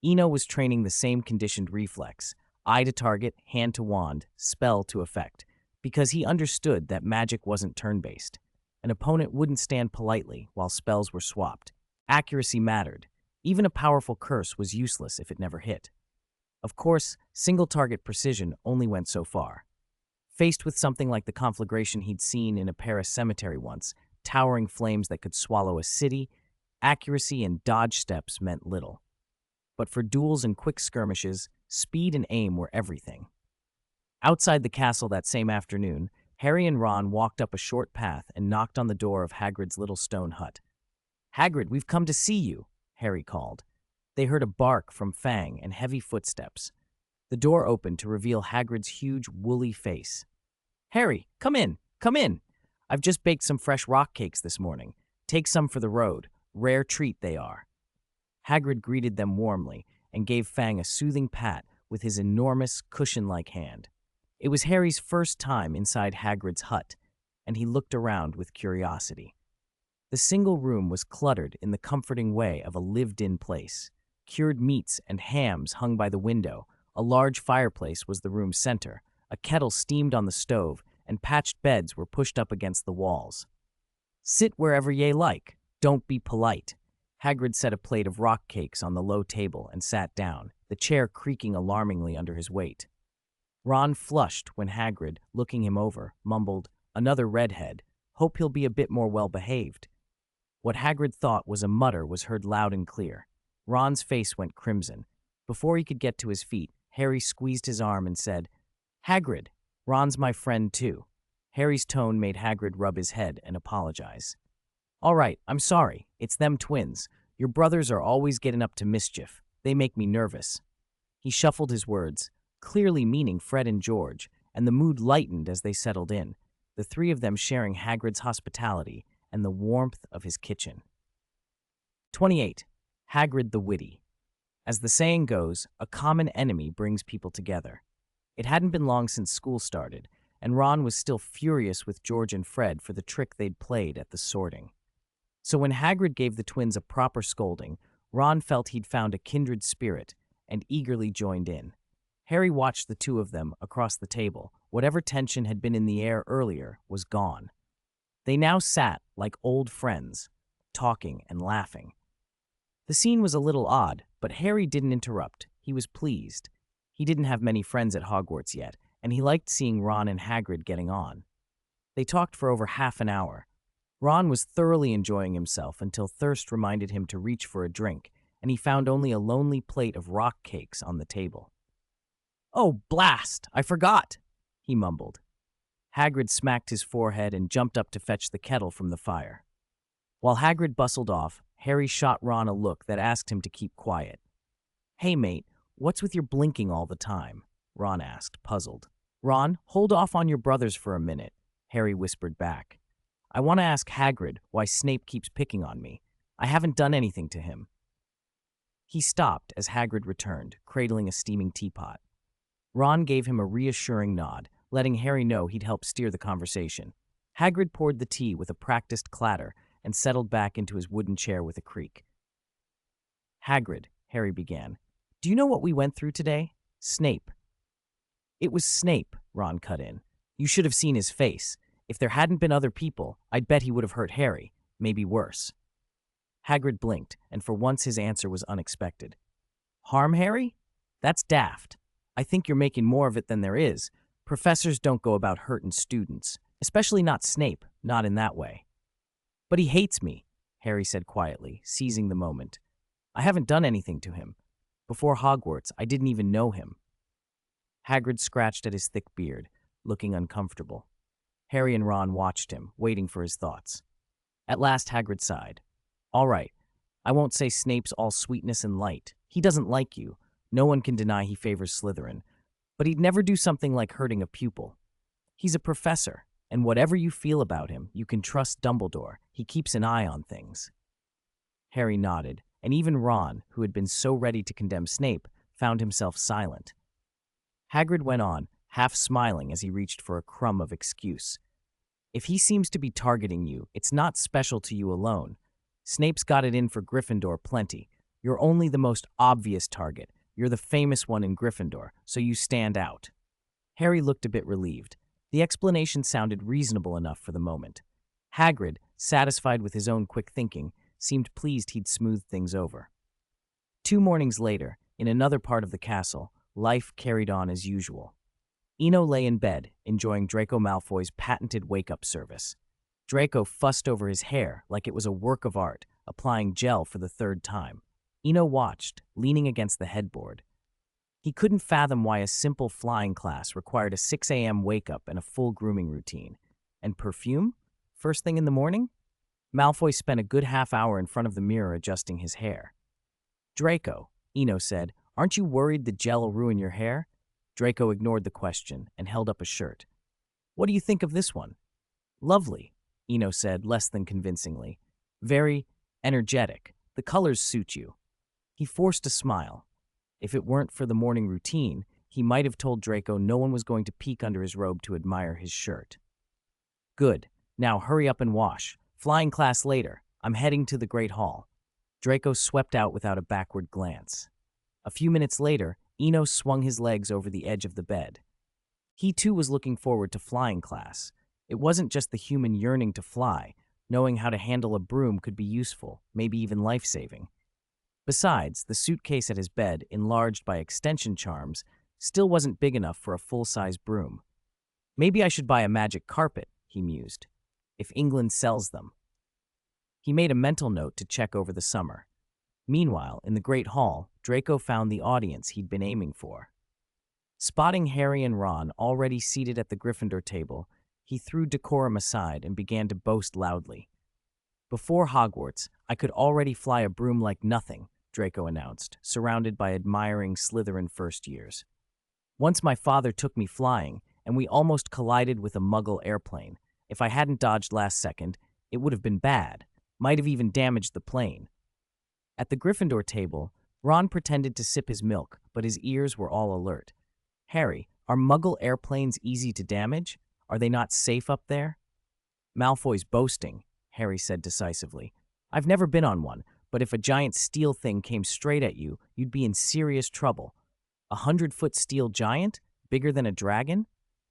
Eno was training the same conditioned reflex: eye to target, hand to wand, spell to effect, because he understood that magic wasn't turn-based. An opponent wouldn't stand politely while spells were swapped. Accuracy mattered. Even a powerful curse was useless if it never hit. Of course, single-target precision only went so far. Faced with something like the conflagration he'd seen in a Paris cemetery once, towering flames that could swallow a city, accuracy and dodge steps meant little. But for duels and quick skirmishes, speed and aim were everything. Outside the castle that same afternoon, Harry and Ron walked up a short path and knocked on the door of Hagrid's little stone hut. "Hagrid, we've come to see you," Harry called. They heard a bark from Fang and heavy footsteps. The door opened to reveal Hagrid's huge, woolly face. "Harry, come in, come in. I've just baked some fresh rock cakes this morning. Take some for the road. Rare treat they are." Hagrid greeted them warmly and gave Fang a soothing pat with his enormous, cushion-like hand. It was Harry's first time inside Hagrid's hut, and he looked around with curiosity. The single room was cluttered in the comforting way of a lived-in place. Cured meats and hams hung by the window, a large fireplace was the room's center, a kettle steamed on the stove, and patched beds were pushed up against the walls. "Sit wherever ye like. Don't be polite." Hagrid set a plate of rock cakes on the low table and sat down, the chair creaking alarmingly under his weight. Ron flushed when Hagrid, looking him over, mumbled, "Another redhead. Hope he'll be a bit more well-behaved." What Hagrid thought was a mutter was heard loud and clear. Ron's face went crimson. Before he could get to his feet, Harry squeezed his arm and said, "Hagrid, Ron's my friend too." Harry's tone made Hagrid rub his head and apologize. "All right, I'm sorry. It's them twins. Your brothers are always getting up to mischief. They make me nervous." He shuffled his words, clearly meaning Fred and George, and the mood lightened as they settled in, the three of them sharing Hagrid's hospitality and the warmth of his kitchen. 28. Hagrid the Witty. As the saying goes, a common enemy brings people together. It hadn't been long since school started, and Ron was still furious with George and Fred for the trick they'd played at the sorting. So when Hagrid gave the twins a proper scolding, Ron felt he'd found a kindred spirit and eagerly joined in. Harry watched the two of them across the table. Whatever tension had been in the air earlier was gone. They now sat like old friends, talking and laughing. The scene was a little odd, but Harry didn't interrupt. He was pleased. He didn't have many friends at Hogwarts yet, and he liked seeing Ron and Hagrid getting on. They talked for over half an hour. Ron was thoroughly enjoying himself until thirst reminded him to reach for a drink, and he found only a lonely plate of rock cakes on the table. "Oh, blast! I forgot!" he mumbled. Hagrid smacked his forehead and jumped up to fetch the kettle from the fire. While Hagrid bustled off, Harry shot Ron a look that asked him to keep quiet. "Hey, mate, What's with your blinking all the time? Ron asked, puzzled. Ron, hold off on your brothers for a minute, Harry whispered back. I want to ask Hagrid why Snape keeps picking on me. I haven't done anything to him. He stopped as Hagrid returned, cradling a steaming teapot. Ron gave him a reassuring nod, letting Harry know he'd help steer the conversation. Hagrid poured the tea with a practiced clatter and settled back into his wooden chair with a creak. Hagrid, Harry began, do you know what we went through today? Snape. It was Snape, Ron cut in. You should have seen his face. If there hadn't been other people, I'd bet he would have hurt Harry, maybe worse. Hagrid blinked, and for once his answer was unexpected. Harm Harry? That's daft. I think you're making more of it than there is. Professors don't go about hurting students, especially not Snape, not in that way. But he hates me, Harry said quietly, seizing the moment. I haven't done anything to him. Before Hogwarts, I didn't even know him. Hagrid scratched at his thick beard, looking uncomfortable. Harry and Ron watched him, waiting for his thoughts. At last, Hagrid sighed. All right, I won't say Snape's all sweetness and light. He doesn't like you. No one can deny he favors Slytherin. But he'd never do something like hurting a pupil. He's a professor, and whatever you feel about him, you can trust Dumbledore. He keeps an eye on things. Harry nodded, and even Ron, who had been so ready to condemn Snape, found himself silent. Hagrid went on, half smiling as he reached for a crumb of excuse. If he seems to be targeting you, it's not special to you alone. Snape's got it in for Gryffindor plenty. You're only the most obvious target. You're the famous one in Gryffindor, so you stand out. Harry looked a bit relieved. The explanation sounded reasonable enough for the moment. Hagrid, satisfied with his own quick thinking, seemed pleased he'd smoothed things over. 2 mornings later, in another part of the castle, life carried on as usual. Eno lay in bed, enjoying Draco Malfoy's patented wake-up service. Draco fussed over his hair like it was a work of art, applying gel for the 3rd time. Eno watched, leaning against the headboard. He couldn't fathom why a simple flying class required a 6 a.m. wake-up and a full grooming routine. And perfume? First thing in the morning? Malfoy spent a good half hour in front of the mirror adjusting his hair. Draco, Eno said, aren't you worried the gel will ruin your hair? Draco ignored the question and held up a shirt. What do you think of this one? Lovely, Eno said less than convincingly. Very energetic. The colors suit you. He forced a smile. If it weren't for the morning routine, he might have told Draco no one was going to peek under his robe to admire his shirt. Good. Now hurry up and wash. Flying class later. I'm heading to the Great Hall. Draco swept out without a backward glance. A few minutes later, Eno swung his legs over the edge of the bed. He too was looking forward to flying class. It wasn't just the human yearning to fly. Knowing how to handle a broom could be useful, maybe even life-saving. Besides, the suitcase at his bed, enlarged by extension charms, still wasn't big enough for a full-size broom. Maybe I should buy a magic carpet, he mused, if England sells them. He made a mental note to check over the summer. Meanwhile, in the Great Hall, Draco found the audience he'd been aiming for. Spotting Harry and Ron already seated at the Gryffindor table, he threw decorum aside and began to boast loudly. Before Hogwarts, I could already fly a broom like nothing, Draco announced, surrounded by admiring Slytherin first-years. Once my father took me flying, and we almost collided with a Muggle airplane. If I hadn't dodged last second, it would have been bad, might have even damaged the plane. At the Gryffindor table, Ron pretended to sip his milk, but his ears were all alert. Harry, are Muggle airplanes easy to damage? Are they not safe up there? Malfoy's boasting, Harry said decisively. I've never been on one, but if a giant steel thing came straight at you, you'd be in serious trouble. 100-foot steel giant? Bigger than a dragon?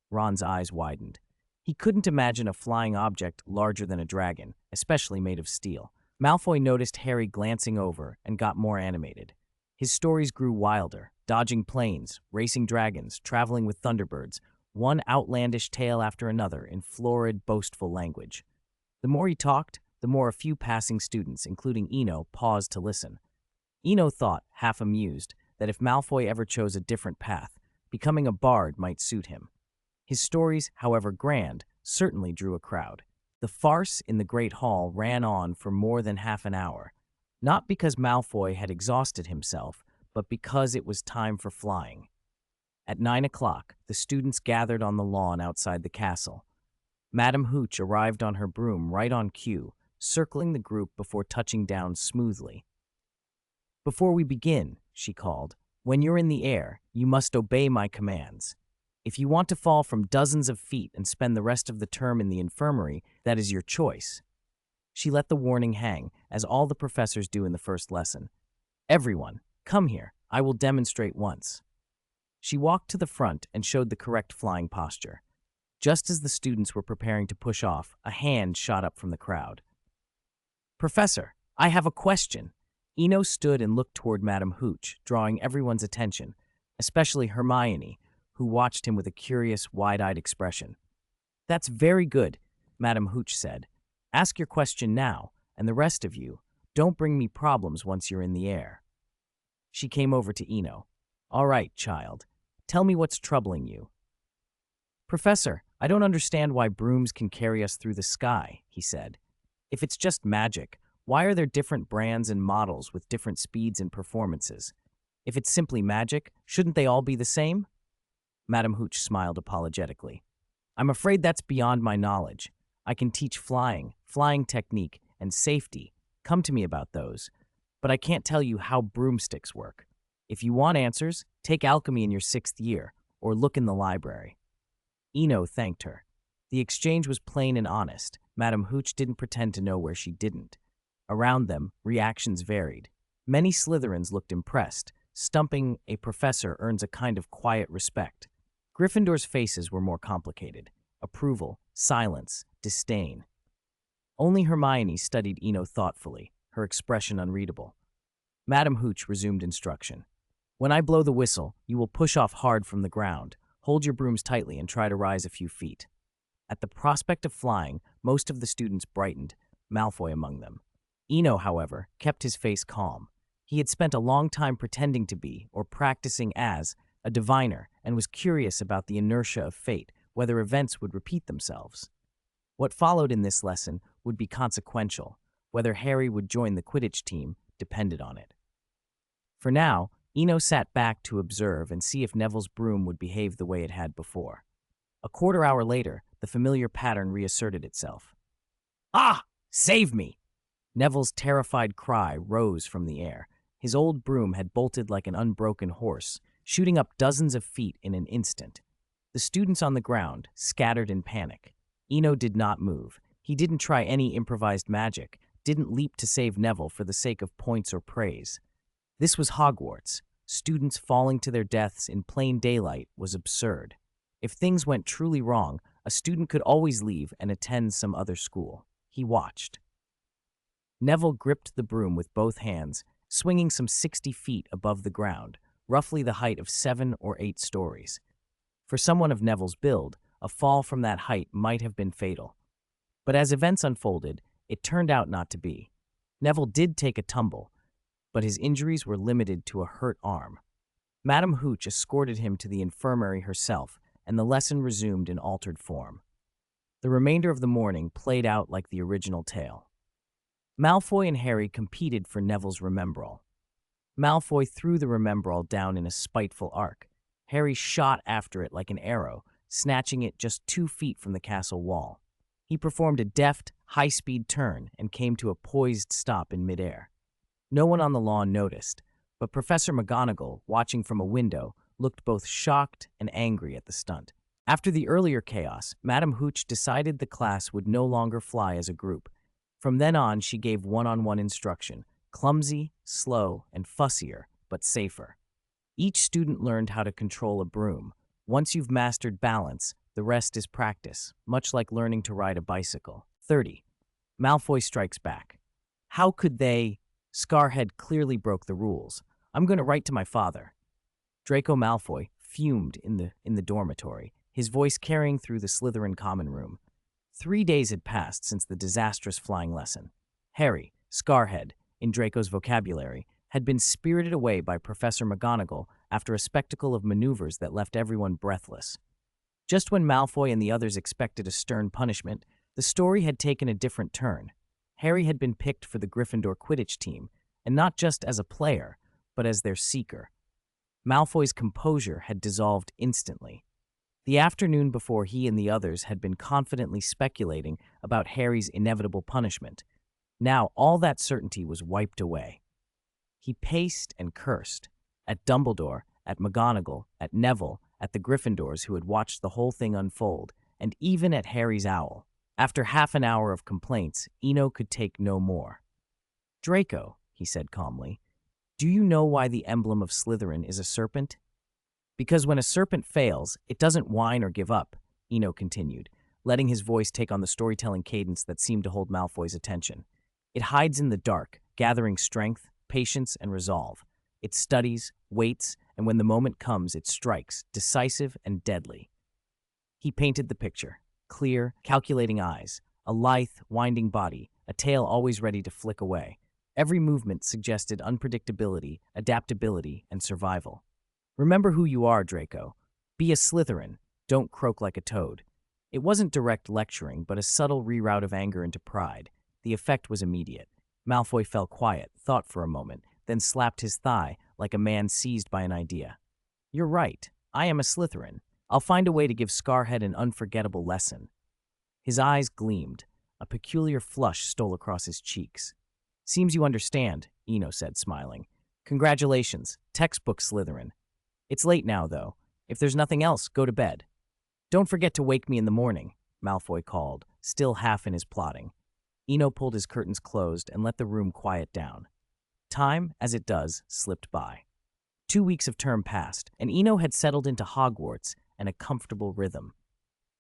Ron's eyes widened. He couldn't imagine a flying object larger than a dragon, especially made of steel. Malfoy noticed Harry glancing over and got more animated. His stories grew wilder, dodging planes, racing dragons, traveling with thunderbirds, one outlandish tale after another in florid, boastful language. The more he talked, the more a few passing students, including Eno, paused to listen. Eno thought, half amused, that if Malfoy ever chose a different path, becoming a bard might suit him. His stories, however grand, certainly drew a crowd. The farce in the Great Hall ran on for more than half an hour, not because Malfoy had exhausted himself, but because it was time for flying. At 9 o'clock, the students gathered on the lawn outside the castle. Madam Hooch arrived on her broom right on cue, circling the group before touching down smoothly. "Before we begin," she called, "when you're in the air, you must obey my commands. If you want to fall from dozens of feet and spend the rest of the term in the infirmary, that is your choice." She let the warning hang, as all the professors do in the first lesson. "Everyone, come here. I will demonstrate once." She walked to the front and showed the correct flying posture. Just as the students were preparing to push off, a hand shot up from the crowd. "Professor, I have a question." Eno stood and looked toward Madam Hooch, drawing everyone's attention, especially Hermione, who watched him with a curious, wide-eyed expression. "That's very good," Madam Hooch said. "Ask your question now, and the rest of you, don't bring me problems once you're in the air." She came over to Eno. "All right, child. Tell me what's troubling you." "Professor, I don't understand why brooms can carry us through the sky," he said. "If it's just magic, why are there different brands and models with different speeds and performances? If it's simply magic, shouldn't they all be the same?" Madam Hooch smiled apologetically. "I'm afraid that's beyond my knowledge. I can teach flying, flying technique, and safety. Come to me about those. But I can't tell you how broomsticks work. If you want answers, take alchemy in your 6th year, or look in the library." Eno thanked her. The exchange was plain and honest. Madam Hooch didn't pretend to know where she didn't. Around them, reactions varied. Many Slytherins looked impressed. Stumping a professor earns a kind of quiet respect. Gryffindor's faces were more complicated. Approval, silence, disdain. Only Hermione studied Eno thoughtfully, her expression unreadable. Madam Hooch resumed instruction. "When I blow the whistle, you will push off hard from the ground. Hold your brooms tightly and try to rise a few feet." At the prospect of flying, most of the students brightened, Malfoy among them. Eno, however, kept his face calm. He had spent a long time pretending to be, or practicing as, a diviner, and was curious about the inertia of fate, whether events would repeat themselves. What followed in this lesson would be consequential. Whether Harry would join the Quidditch team depended on it. For now, Eno sat back to observe and see if Neville's broom would behave the way it had before. A quarter hour later, the familiar pattern reasserted itself. "Ah! Save me!" Neville's terrified cry rose from the air. His old broom had bolted like an unbroken horse, shooting up dozens of feet in an instant. The students on the ground scattered in panic. Eno did not move. He didn't try any improvised magic, didn't leap to save Neville for the sake of points or praise. This was Hogwarts. Students falling to their deaths in plain daylight was absurd. If things went truly wrong, a student could always leave and attend some other school. He watched. Neville gripped the broom with both hands, swinging some 60 feet above the ground, roughly the height of 7 or 8 stories. For someone of Neville's build, a fall from that height might have been fatal. But as events unfolded, it turned out not to be. Neville did take a tumble, but his injuries were limited to a hurt arm. Madam Hooch escorted him to the infirmary herself, and the lesson resumed in altered form. The remainder of the morning played out like the original tale. Malfoy and Harry competed for Neville's Remembrall. Malfoy threw the Remembrall down in a spiteful arc. Harry shot after it like an arrow, snatching it just 2 feet from the castle wall. He performed a deft, high-speed turn and came to a poised stop in midair. No one on the lawn noticed, but Professor McGonagall, watching from a window, looked both shocked and angry at the stunt. After the earlier chaos, Madam Hooch decided the class would no longer fly as a group. From then on, she gave one-on-one instruction, clumsy, slow, and fussier, but safer. Each student learned how to control a broom. Once you've mastered balance, the rest is practice, much like learning to ride a bicycle. 30. Malfoy strikes back. How could they? Scarhead clearly broke the rules. I'm going to write to my father. Draco Malfoy fumed in the dormitory, his voice carrying through the Slytherin common room. 3 days had passed since the disastrous flying lesson. Harry, Scarhead, in Draco's vocabulary, had been spirited away by Professor McGonagall after a spectacle of maneuvers that left everyone breathless. Just when Malfoy and the others expected a stern punishment, the story had taken a different turn. Harry had been picked for the Gryffindor Quidditch team, and not just as a player, but as their seeker. Malfoy's composure had dissolved instantly. The afternoon before he and the others had been confidently speculating about Harry's inevitable punishment. Now all that certainty was wiped away. He paced and cursed. At Dumbledore, at McGonagall, at Neville, at the Gryffindors who had watched the whole thing unfold, and even at Harry's owl. After half an hour of complaints, Eno could take no more. "Draco," he said calmly, "do you know why the emblem of Slytherin is a serpent?" "Because when a serpent fails, it doesn't whine or give up," Eno continued, letting his voice take on the storytelling cadence that seemed to hold Malfoy's attention. "It hides in the dark, gathering strength, patience, and resolve. It studies, waits, and when the moment comes, it strikes, decisive and deadly." He painted the picture: clear, calculating eyes, a lithe, winding body, a tail always ready to flick away. Every movement suggested unpredictability, adaptability, and survival. "Remember who you are, Draco. Be a Slytherin. Don't croak like a toad." It wasn't direct lecturing, but a subtle reroute of anger into pride. The effect was immediate. Malfoy fell quiet, thought for a moment, then slapped his thigh like a man seized by an idea. "You're right. I am a Slytherin. I'll find a way to give Scarhead an unforgettable lesson." His eyes gleamed. A peculiar flush stole across his cheeks. "Seems you understand," Eno said, smiling. "Congratulations, textbook Slytherin. It's late now, though. If there's nothing else, go to bed." "Don't forget to wake me in the morning," Malfoy called, still half in his plotting. Eno pulled his curtains closed and let the room quiet down. Time, as it does, slipped by. 2 weeks of term passed, and Eno had settled into Hogwarts and a comfortable rhythm.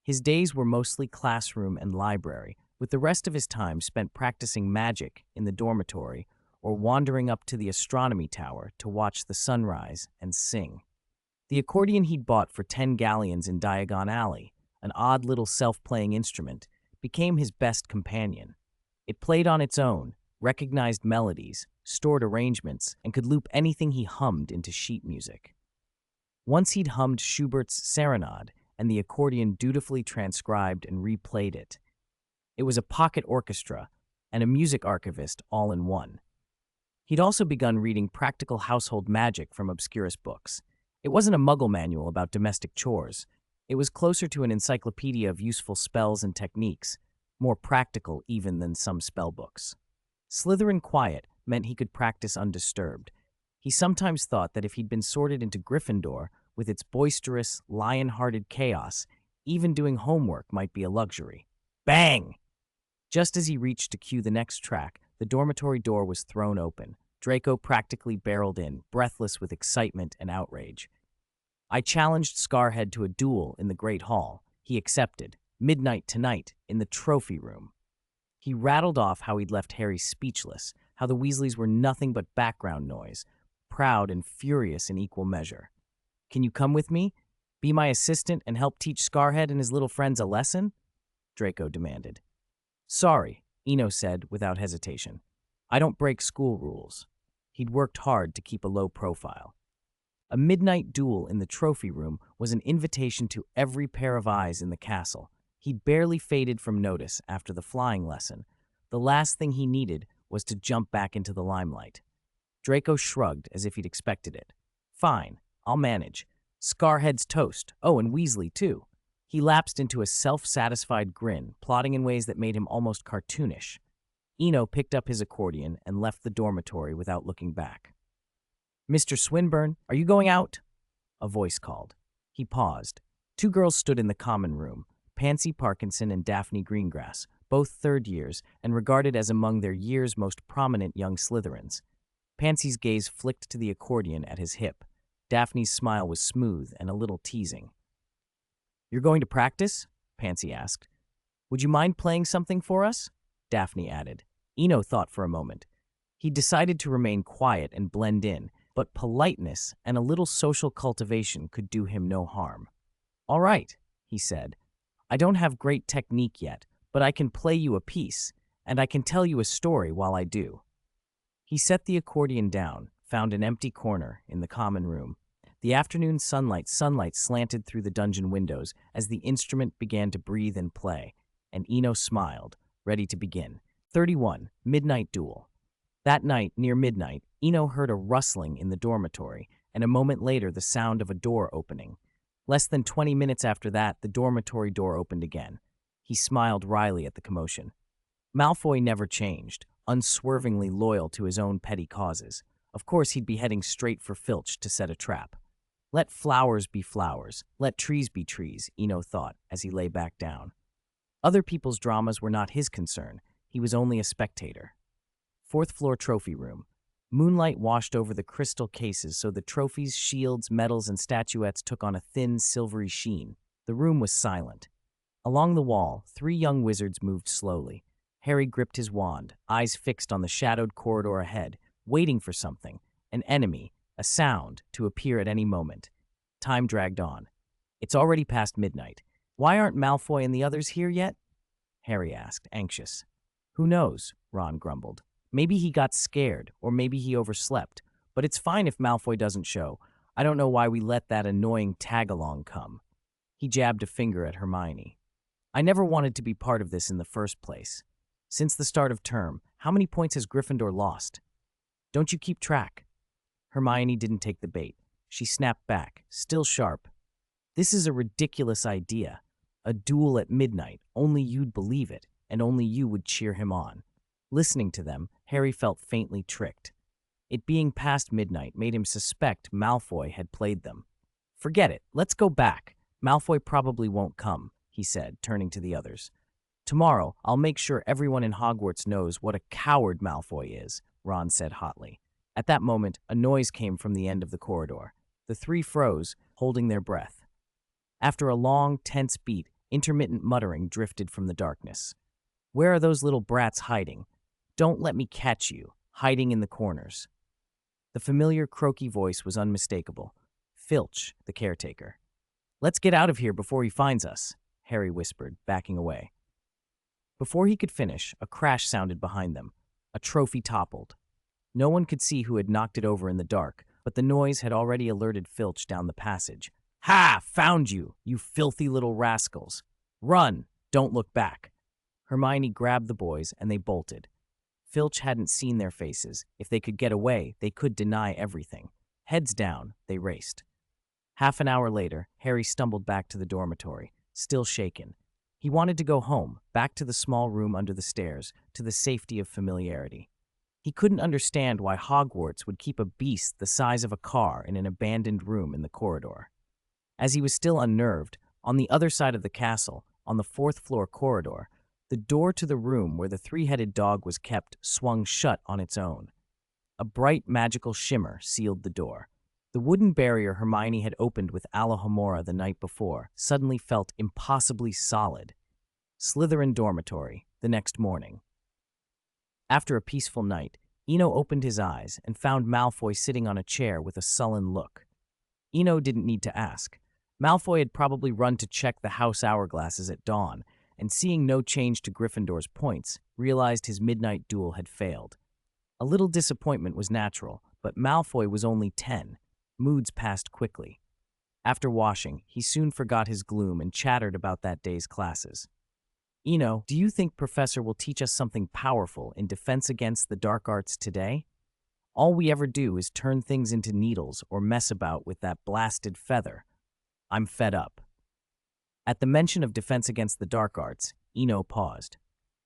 His days were mostly classroom and library, with the rest of his time spent practicing magic in the dormitory or wandering up to the astronomy tower to watch the sunrise and sing. The accordion he'd bought for 10 galleons in Diagon Alley, an odd little self-playing instrument, became his best companion. It played on its own, recognized melodies, stored arrangements, and could loop anything he hummed into sheet music. Once he'd hummed Schubert's Serenade, and the accordion dutifully transcribed and replayed it. It was a pocket orchestra and a music archivist all in one. He'd also begun reading practical household magic from obscurus books. It wasn't a muggle manual about domestic chores. It was closer to an encyclopedia of useful spells and techniques, more practical even than some spell books. Slytherin quiet meant he could practice undisturbed. He sometimes thought that if he'd been sorted into Gryffindor, with its boisterous, lion-hearted chaos, even doing homework might be a luxury. Bang! Just as he reached to cue the next track, the dormitory door was thrown open. Draco practically barreled in, breathless with excitement and outrage. "I challenged Scarhead to a duel in the Great Hall. He accepted. Midnight tonight, in the trophy room." He rattled off how he'd left Harry speechless, how the Weasleys were nothing but background noise, proud and furious in equal measure. "Can you come with me? Be my assistant and help teach Scarhead and his little friends a lesson?" Draco demanded. "Sorry," Eno said without hesitation. "I don't break school rules." He'd worked hard to keep a low profile. A midnight duel in the trophy room was an invitation to every pair of eyes in the castle. He'd barely faded from notice after the flying lesson. The last thing he needed was to jump back into the limelight. Draco shrugged as if he'd expected it. "Fine, I'll manage. Scarhead's toast. Oh, and Weasley, too." He lapsed into a self-satisfied grin, plotting in ways that made him almost cartoonish. Eno picked up his accordion and left the dormitory without looking back. "Mr. Swinburne, are you going out?" a voice called. He paused. 2 girls stood in the common room, Pansy Parkinson and Daphne Greengrass, both third years and regarded as among their year's most prominent young Slytherins. Pansy's gaze flicked to the accordion at his hip. Daphne's smile was smooth and a little teasing. "You're going to practice?" Pansy asked. "Would you mind playing something for us?" Daphne added. Eno thought for a moment. He decided to remain quiet and blend in, but politeness and a little social cultivation could do him no harm. "All right," he said. "I don't have great technique yet, but I can play you a piece, and I can tell you a story while I do." He set the accordion down, found an empty corner in the common room. The afternoon sunlight slanted through the dungeon windows as the instrument began to breathe and play, and Eno smiled, ready to begin. 31, Midnight Duel. That night, near midnight, Eno heard a rustling in the dormitory, and a moment later the sound of a door opening. Less than 20 minutes after that, the dormitory door opened again. He smiled wryly at the commotion. Malfoy never changed, unswervingly loyal to his own petty causes. Of course, he'd be heading straight for Filch to set a trap. Let flowers be flowers, let trees be trees, Eno thought as he lay back down. Other people's dramas were not his concern. He was only a spectator. Fourth floor trophy room. Moonlight washed over the crystal cases so the trophies, shields, medals, and statuettes took on a thin, silvery sheen. The room was silent. Along the wall, 3 young wizards moved slowly. Harry gripped his wand, eyes fixed on the shadowed corridor ahead, waiting for something, an enemy, a sound, to appear at any moment. Time dragged on. It's already past midnight. Why aren't Malfoy and the others here yet? Harry asked, anxious. Who knows? Ron grumbled. Maybe he got scared, or maybe he overslept. But it's fine if Malfoy doesn't show. I don't know why we let that annoying tag-along come. He jabbed a finger at Hermione. I never wanted to be part of this in the first place. Since the start of term, how many points has Gryffindor lost? Don't you keep track? Hermione didn't take the bait. She snapped back, still sharp. This is a ridiculous idea. A duel at midnight, only you'd believe it, and only you would cheer him on. Listening to them, Harry felt faintly tricked. It being past midnight made him suspect Malfoy had played them. Forget it, let's go back. Malfoy probably won't come, he said, turning to the others. Tomorrow, I'll make sure everyone in Hogwarts knows what a coward Malfoy is, Ron said hotly. At that moment, a noise came from the end of the corridor. The 3 froze, holding their breath. After a long, tense beat, intermittent muttering drifted from the darkness. Where are those little brats hiding? Don't let me catch you, hiding in the corners. The familiar croaky voice was unmistakable. Filch, the caretaker. Let's get out of here before he finds us, Harry whispered, backing away. Before he could finish, a crash sounded behind them. A trophy toppled. No one could see who had knocked it over in the dark, but the noise had already alerted Filch down the passage. Ha! Found you, you filthy little rascals. Run! Don't look back. Hermione grabbed the boys, and they bolted. Filch hadn't seen their faces. If they could get away, they could deny everything. Heads down, they raced. Half an hour later, Harry stumbled back to the dormitory, still shaken. He wanted to go home, back to the small room under the stairs, to the safety of familiarity. He couldn't understand why Hogwarts would keep a beast the size of a car in an abandoned room in the corridor. As he was still unnerved, on the other side of the castle, on the 4th floor corridor, the door to the room where the 3-headed dog was kept swung shut on its own. A bright magical shimmer sealed the door. The wooden barrier Hermione had opened with Alohomora the night before suddenly felt impossibly solid. Slytherin dormitory, the next morning. After a peaceful night, Eno opened his eyes and found Malfoy sitting on a chair with a sullen look. Eno didn't need to ask. Malfoy had probably run to check the house hourglasses at dawn, and seeing no change to Gryffindor's points, realized his midnight duel had failed. A little disappointment was natural, but Malfoy was only 10. Moods passed quickly. After washing, he soon forgot his gloom and chattered about that day's classes. Eno, do you think Professor will teach us something powerful in defense against the dark arts today? All we ever do is turn things into needles or mess about with that blasted feather. I'm fed up. At the mention of defense against the dark arts, Eno paused.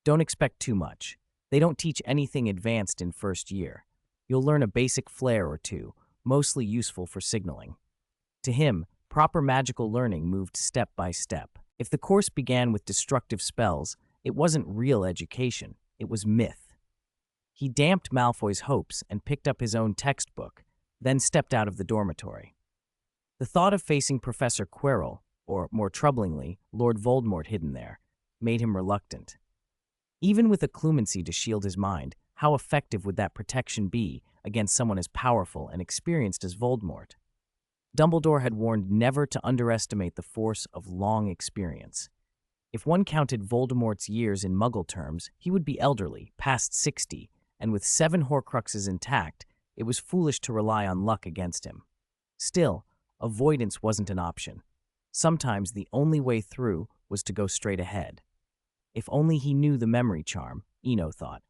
Don't expect too much. They don't teach anything advanced in first year. You'll learn a basic flare or two, mostly useful for signaling. To him, proper magical learning moved step by step. If the course began with destructive spells, it wasn't real education, it was myth. He damped Malfoy's hopes and picked up his own textbook, then stepped out of the dormitory. The thought of facing Professor Quirrell, or more troublingly, Lord Voldemort hidden there, made him reluctant. Even with occlumency to shield his mind, how effective would that protection be against someone as powerful and experienced as Voldemort? Dumbledore had warned never to underestimate the force of long experience. If one counted Voldemort's years in Muggle terms, he would be elderly, past 60, and with 7 Horcruxes intact, it was foolish to rely on luck against him. Still, avoidance wasn't an option. Sometimes the only way through was to go straight ahead. If only he knew the memory charm, Eno thought.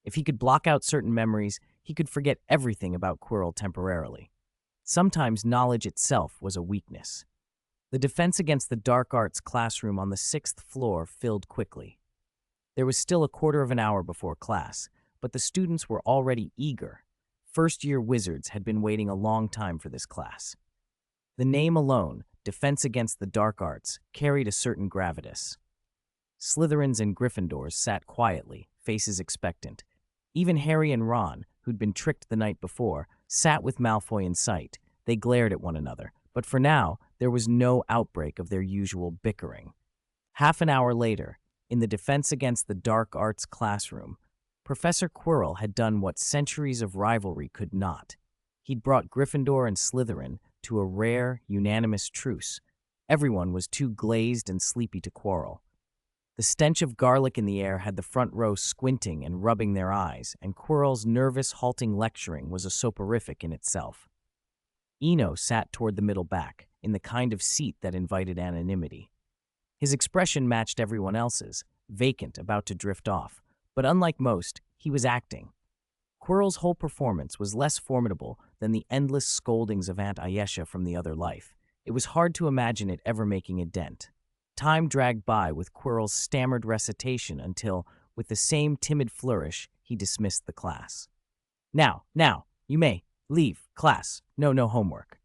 If he could block out certain memories, he could forget everything about Quirrell temporarily. Sometimes knowledge itself was a weakness. The defense against the dark arts classroom on the 6th floor filled quickly. There was still a quarter of an hour before class, but the students were already eager. First-year wizards had been waiting a long time for this class. The name alone, Defense Against the Dark Arts, carried a certain gravitas. Slytherins and Gryffindors sat quietly, faces expectant. Even Harry and Ron, who'd been tricked the night before, sat with Malfoy in sight. They glared at one another, but for now, there was no outbreak of their usual bickering. Half an hour later, in the Defense Against the Dark Arts classroom, Professor Quirrell had done what centuries of rivalry could not. He'd brought Gryffindor and Slytherin to a rare, unanimous truce. Everyone was too glazed and sleepy to quarrel. The stench of garlic in the air had the front row squinting and rubbing their eyes, and Quirrell's nervous, halting lecturing was a soporific in itself. Eno sat toward the middle back, in the kind of seat that invited anonymity. His expression matched everyone else's, vacant, about to drift off, but unlike most, he was acting. Quirrell's whole performance was less formidable than the endless scoldings of Aunt Ayesha from the other life. It was hard to imagine it ever making a dent. Time dragged by with Quirrell's stammered recitation until, with the same timid flourish, he dismissed the class. Now, you may leave class. No homework."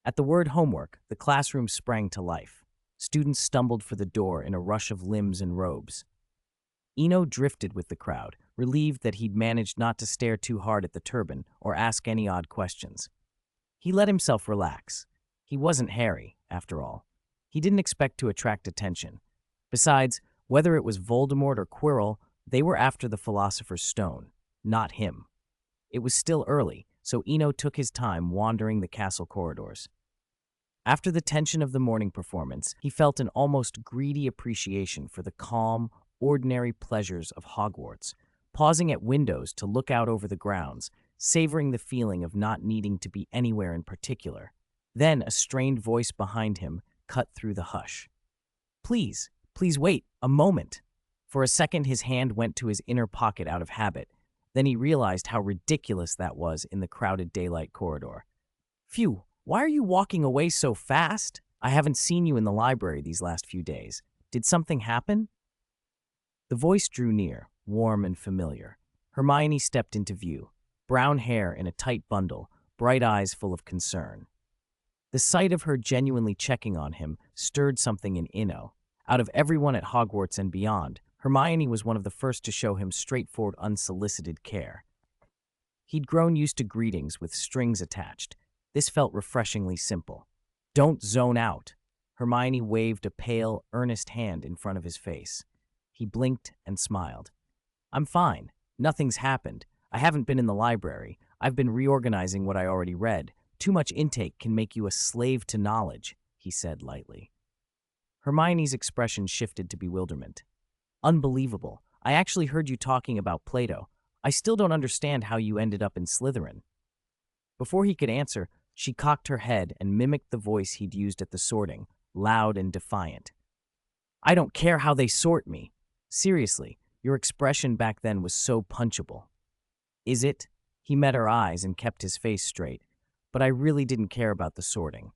At the word homework, the classroom sprang to life. Students stumbled for the door in a rush of limbs and robes. Eno drifted with the crowd, relieved that he'd managed not to stare too hard at the turban or ask any odd questions. He let himself relax. He wasn't Harry, after all. He didn't expect to attract attention. Besides, whether it was Voldemort or Quirrell, they were after the Philosopher's Stone, not him. It was still early, so Eno took his time wandering the castle corridors. After the tension of the morning performance, he felt an almost greedy appreciation for the calm, ordinary pleasures of Hogwarts, pausing at windows to look out over the grounds, savoring the feeling of not needing to be anywhere in particular. Then a strained voice behind him cut through the hush. Please wait, a moment." For a second, his hand went to his inner pocket out of habit. Then he realized how ridiculous that was in the crowded daylight corridor. "Phew, why are you walking away so fast? I haven't seen you in the library these last few days. Did something happen?" The voice drew near, warm and familiar. Hermione stepped into view, brown hair in a tight bundle, bright eyes full of concern. The sight of her genuinely checking on him stirred something in Eno. Out of everyone at Hogwarts and beyond, Hermione was one of the first to show him straightforward, unsolicited care. He'd grown used to greetings with strings attached. This felt refreshingly simple. "Don't zone out." Hermione waved a pale, earnest hand in front of his face. He blinked and smiled. "I'm fine. Nothing's happened. I haven't been in the library. I've been reorganizing what I already read. Too much intake can make you a slave to knowledge," he said lightly. Hermione's expression shifted to bewilderment. "Unbelievable. I actually heard you talking about Plato. I still don't understand how you ended up in Slytherin." Before he could answer, she cocked her head and mimicked the voice he'd used at the sorting, loud and defiant. "I don't care how they sort me. Seriously, your expression back then was so punchable." "Is it?" He met her eyes and kept his face straight. "But I really didn't care about the sorting."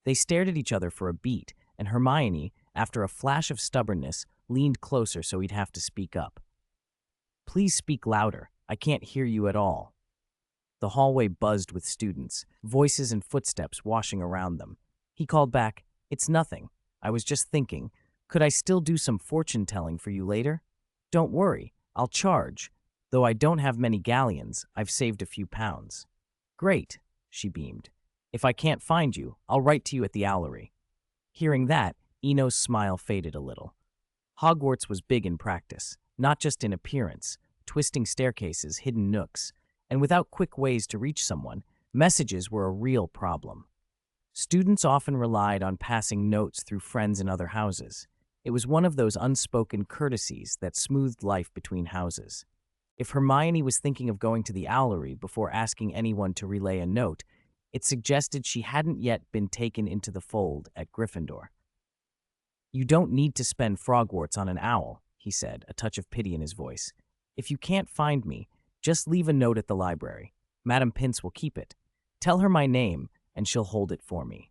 They stared at each other for a beat, and Hermione, after a flash of stubbornness, leaned closer so he'd have to speak up. "Please speak louder. I can't hear you at all." The hallway buzzed with students, voices and footsteps washing around them. He called back, "It's nothing. I was just thinking, could I still do some fortune-telling for you later? Don't worry, I'll charge. Though I don't have many galleons, I've saved a few pounds." "Great," she beamed. "If I can't find you, I'll write to you at the Owlery." Hearing that, Eno's smile faded a little. Hogwarts was big in practice, not just in appearance, twisting staircases, hidden nooks, and without quick ways to reach someone, messages were a real problem. Students often relied on passing notes through friends in other houses. It was one of those unspoken courtesies that smoothed life between houses. If Hermione was thinking of going to the Owlery before asking anyone to relay a note, it suggested she hadn't yet been taken into the fold at Gryffindor. "You don't need to spend frogworts on an owl," he said, a touch of pity in his voice. If you can't find me, just leave a note at the library. Madam Pince will keep it. Tell her my name, and she'll hold it for me."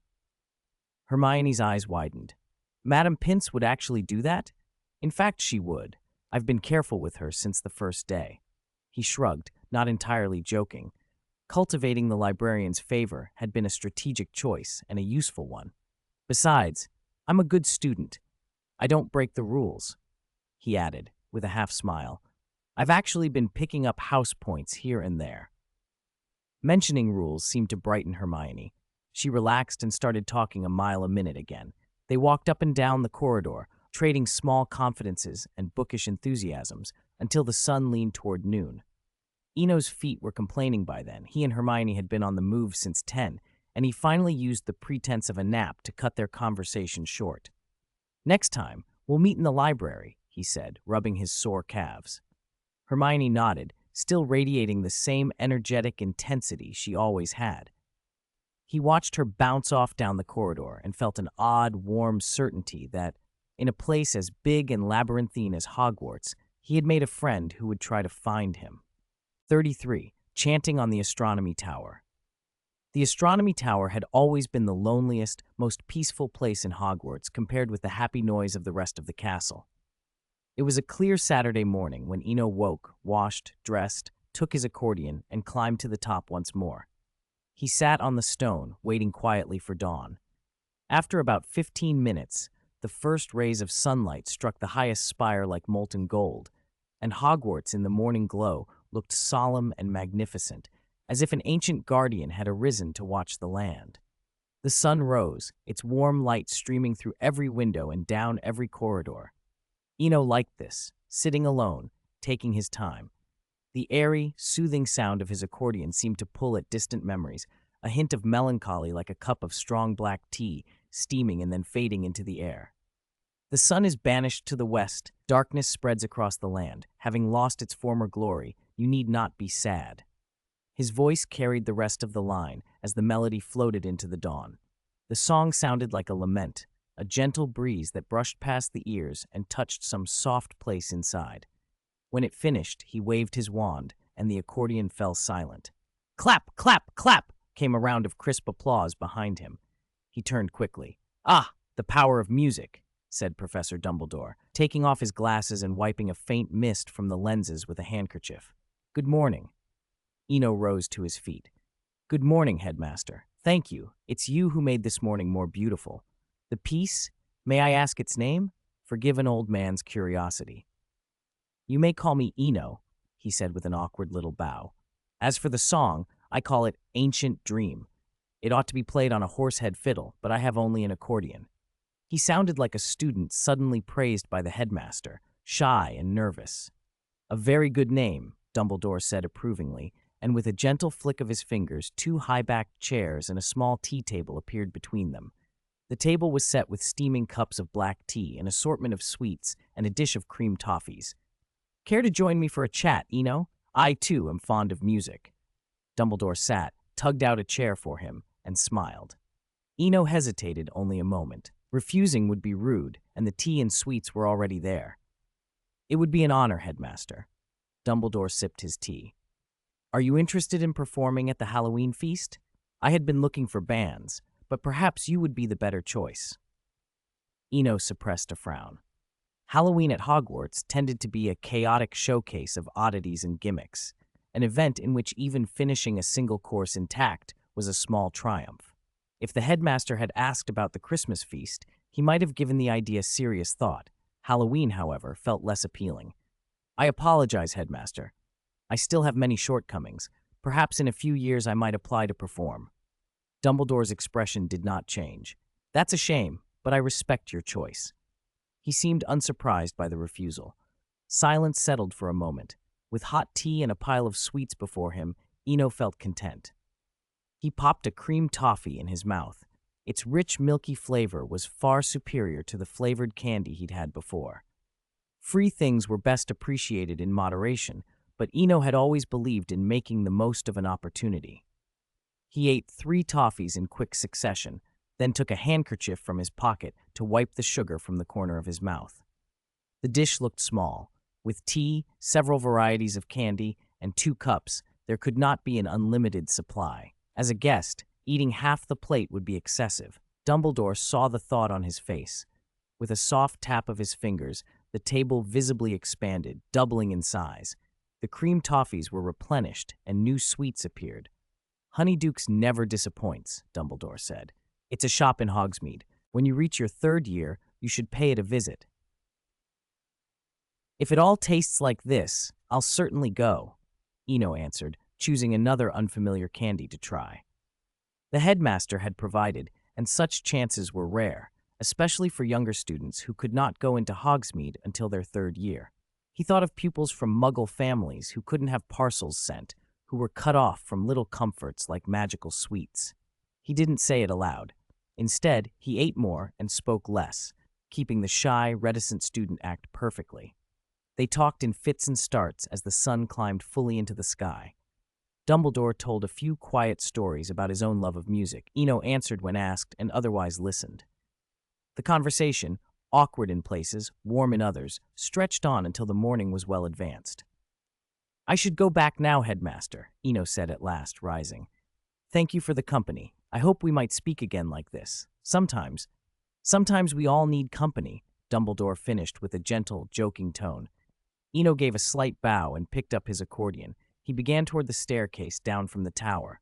Hermione's eyes widened. Madam Pince would actually do that? In fact, she would. I've been careful with her since the first day. He shrugged, not entirely joking. Cultivating the librarian's favor had been a strategic choice and a useful one. Besides, I'm a good student. I don't break the rules, he added, with a half-smile. I've actually been picking up house points here and there. Mentioning rules seemed to brighten Hermione. She relaxed and started talking a mile a minute again. They walked up and down the corridor, trading small confidences and bookish enthusiasms until the sun leaned toward noon. Eno's feet were complaining by then. He and Hermione had been on the move since 10, and he finally used the pretense of a nap to cut their conversation short. "Next time, we'll meet in the library," he said, rubbing his sore calves. Hermione nodded, still radiating the same energetic intensity she always had. He watched her bounce off down the corridor and felt an odd, warm certainty that, in a place as big and labyrinthine as Hogwarts, he had made a friend who would try to find him. 33. Chanting on the Astronomy Tower. The Astronomy Tower had always been the loneliest, most peaceful place in Hogwarts compared with the happy noise of the rest of the castle. It was a clear Saturday morning when Eno woke, washed, dressed, took his accordion, and climbed to the top once more. He sat on the stone, waiting quietly for dawn. After about 15 minutes, the first rays of sunlight struck the highest spire like molten gold, and Hogwarts in the morning glow looked solemn and magnificent, as if an ancient guardian had arisen to watch the land. The sun rose, its warm light streaming through every window and down every corridor. Eno liked this, sitting alone, taking his time. The airy, soothing sound of his accordion seemed to pull at distant memories, a hint of melancholy like a cup of strong black tea, steaming and then fading into the air. The sun is banished to the west, darkness spreads across the land. Having lost its former glory, you need not be sad. His voice carried the rest of the line as the melody floated into the dawn. The song sounded like a lament, a gentle breeze that brushed past the ears and touched some soft place inside. When it finished, he waved his wand, and the accordion fell silent. "Clap, clap, clap!" came a round of crisp applause behind him. He turned quickly. "Ah, the power of music," said Professor Dumbledore, taking off his glasses and wiping a faint mist from the lenses with a handkerchief. "Good morning." Eno rose to his feet. "Good morning, Headmaster. Thank you. It's you who made this morning more beautiful. The piece, may I ask its name? Forgive an old man's curiosity." "You may call me Eno," he said with an awkward little bow. "As for the song, I call it Ancient Dream. It ought to be played on a horsehead fiddle, but I have only an accordion." He sounded like a student suddenly praised by the headmaster, shy and nervous. "A very good name," Dumbledore said approvingly, and with a gentle flick of his fingers, 2 high-backed chairs and a small tea table appeared between them. The table was set with steaming cups of black tea, an assortment of sweets, and a dish of cream toffees. "Care to join me for a chat, Eno? I, too, am fond of music." Dumbledore sat, tugged out a chair for him, and smiled. Eno hesitated only a moment. Refusing would be rude, and the tea and sweets were already there. "It would be an honor, Headmaster." Dumbledore sipped his tea. "Are you interested in performing at the Halloween feast? I had been looking for bands, but perhaps you would be the better choice." Eno suppressed a frown. Halloween at Hogwarts tended to be a chaotic showcase of oddities and gimmicks, an event in which even finishing a single course intact was a small triumph. If the headmaster had asked about the Christmas feast, he might have given the idea serious thought. Halloween, however, felt less appealing. "I apologize, Headmaster. I still have many shortcomings. Perhaps in a few years I might apply to perform." Dumbledore's expression did not change. "That's a shame, but I respect your choice." He seemed unsurprised by the refusal. Silence settled for a moment. With hot tea and a pile of sweets before him, Eno felt content. He popped a cream toffee in his mouth. Its rich, milky flavor was far superior to the flavored candy he'd had before. Free things were best appreciated in moderation, but Eno had always believed in making the most of an opportunity. He ate 3 toffees in quick succession, then took a handkerchief from his pocket to wipe the sugar from the corner of his mouth. The dish looked small, With tea, several varieties of candy, and 2 cups, there could not be an unlimited supply. As a guest, eating half the plate would be excessive. Dumbledore saw the thought on his face. With a soft tap of his fingers, the table visibly expanded, doubling in size. The cream toffees were replenished, and new sweets appeared. Honeydukes never disappoints, Dumbledore said. It's a shop in Hogsmeade. When you reach your 3rd year, you should pay it a visit. If it all tastes like this, I'll certainly go, Eno answered, choosing another unfamiliar candy to try. The headmaster had provided, and such chances were rare, especially for younger students who could not go into Hogsmeade until their 3rd year. He thought of pupils from Muggle families who couldn't have parcels sent, who were cut off from little comforts like magical sweets. He didn't say it aloud. Instead, he ate more and spoke less, keeping the shy, reticent student act perfectly. They talked in fits and starts as the sun climbed fully into the sky. Dumbledore told a few quiet stories about his own love of music. Eno answered when asked and otherwise listened. The conversation, awkward in places, warm in others, stretched on until the morning was well advanced. I should go back now, headmaster, Eno said at last, rising. Thank you for the company. I hope we might speak again like this. Sometimes we all need company, Dumbledore finished with a gentle, joking tone. Eno gave a slight bow and picked up his accordion. He began toward the staircase down from the tower.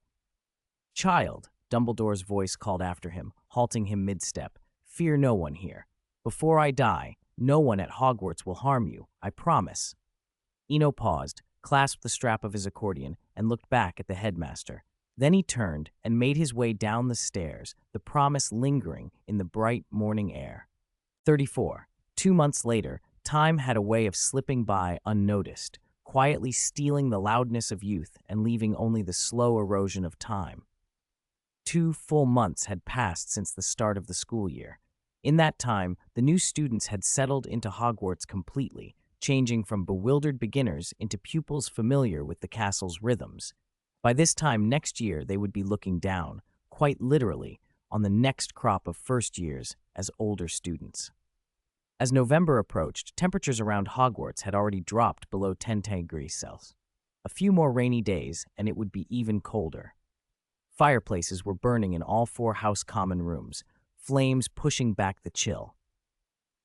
Child, Dumbledore's voice called after him, halting him mid-step. Fear no one here. Before I die, no one at Hogwarts will harm you, I promise. Eno paused, clasped the strap of his accordion, and looked back at the headmaster. Then he turned and made his way down the stairs, the promise lingering in the bright morning air. 34. 2 months later, time had a way of slipping by unnoticed, quietly stealing the loudness of youth and leaving only the slow erosion of time. 2 full months had passed since the start of the school year. In that time, the new students had settled into Hogwarts completely, changing from bewildered beginners into pupils familiar with the castle's rhythms. By this time next year, they would be looking down, quite literally, on the next crop of first years as older students. As November approached, temperatures around Hogwarts had already dropped below 10 degrees Celsius. A few more rainy days, and it would be even colder. Fireplaces were burning in all 4 house common rooms, flames pushing back the chill.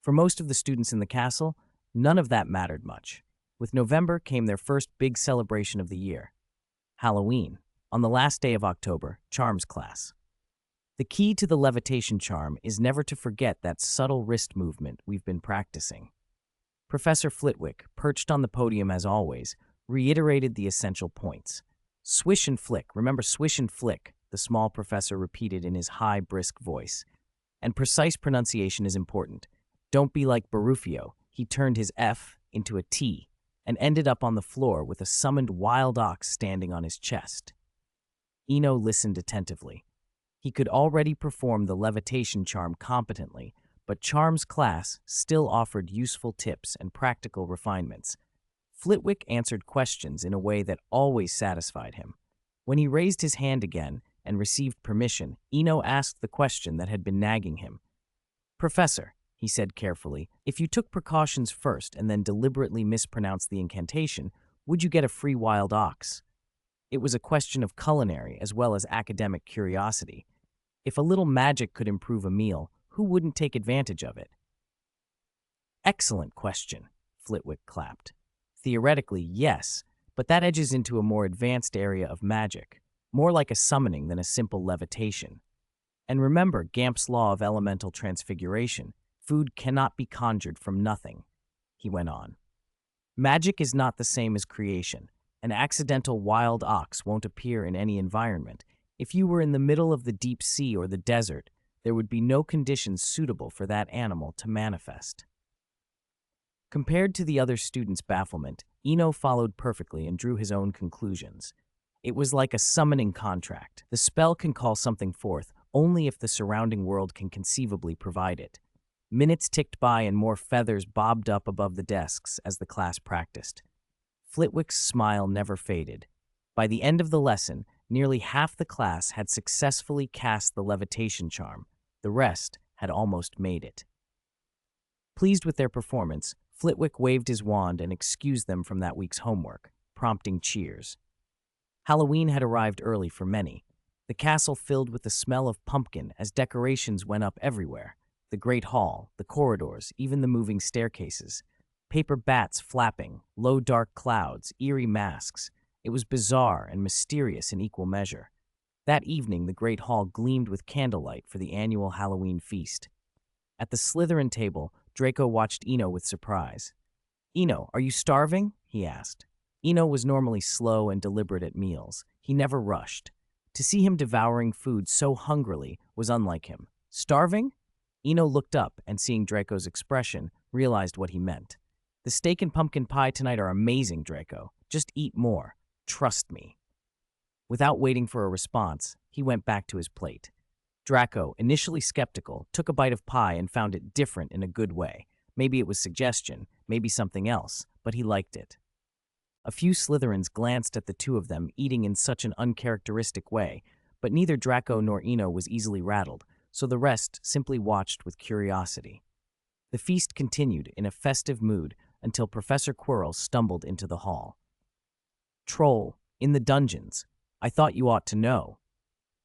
For most of the students in the castle, none of that mattered much. With November came their first big celebration of the year, Halloween, on the last day of October, Charms class. The key to the levitation charm is never to forget that subtle wrist movement we've been practicing. Professor Flitwick, perched on the podium as always, reiterated the essential points. Swish and flick, remember swish and flick, the small professor repeated in his high, brisk voice. And precise pronunciation is important. Don't be like Barufio. He turned his F into a T and ended up on the floor with a summoned wild ox standing on his chest. Eno listened attentively. He could already perform the levitation charm competently, but Charms class still offered useful tips and practical refinements. Flitwick answered questions in a way that always satisfied him. When he raised his hand again and received permission, Eno asked the question that had been nagging him. Professor, he said carefully, if you took precautions first and then deliberately mispronounced the incantation, would you get a free wild ox? It was a question of culinary as well as academic curiosity. If a little magic could improve a meal, who wouldn't take advantage of it? Excellent question, Flitwick clapped. Theoretically, yes, but that edges into a more advanced area of magic, more like a summoning than a simple levitation. And remember Gamp's law of elemental transfiguration. Food cannot be conjured from nothing, he went on. Magic is not the same as creation. An accidental wild ox won't appear in any environment. If you were in the middle of the deep sea or the desert, there would be no conditions suitable for that animal to manifest. Compared to the other students' bafflement, Eno followed perfectly and drew his own conclusions. It was like a summoning contract. The spell can call something forth only if the surrounding world can conceivably provide it. Minutes ticked by and more feathers bobbed up above the desks as the class practiced. Flitwick's smile never faded. By the end of the lesson, nearly half the class had successfully cast the levitation charm. The rest had almost made it. Pleased with their performance, Flitwick waved his wand and excused them from that week's homework, prompting cheers. Halloween had arrived early for many. The castle filled with the smell of pumpkin as decorations went up everywhere. The great hall, the corridors, even the moving staircases. Paper bats flapping, low dark clouds, eerie masks. It was bizarre and mysterious in equal measure. That evening, the great hall gleamed with candlelight for the annual Halloween feast. At the Slytherin table, Draco watched Eno with surprise. "Eno, are you starving?" he asked. Eno was normally slow and deliberate at meals. He never rushed. To see him devouring food so hungrily was unlike him. "Starving?" Eno looked up and, seeing Draco's expression, realized what he meant. "The steak and pumpkin pie tonight are amazing, Draco. Just eat more. Trust me." Without waiting for a response, he went back to his plate. Draco, initially skeptical, took a bite of pie and found it different in a good way. Maybe it was suggestion, maybe something else, but he liked it. A few Slytherins glanced at the two of them eating in such an uncharacteristic way, but neither Draco nor Eno was easily rattled, so the rest simply watched with curiosity. The feast continued in a festive mood until Professor Quirrell stumbled into the hall. "Troll, in the dungeons. I thought you ought to know,"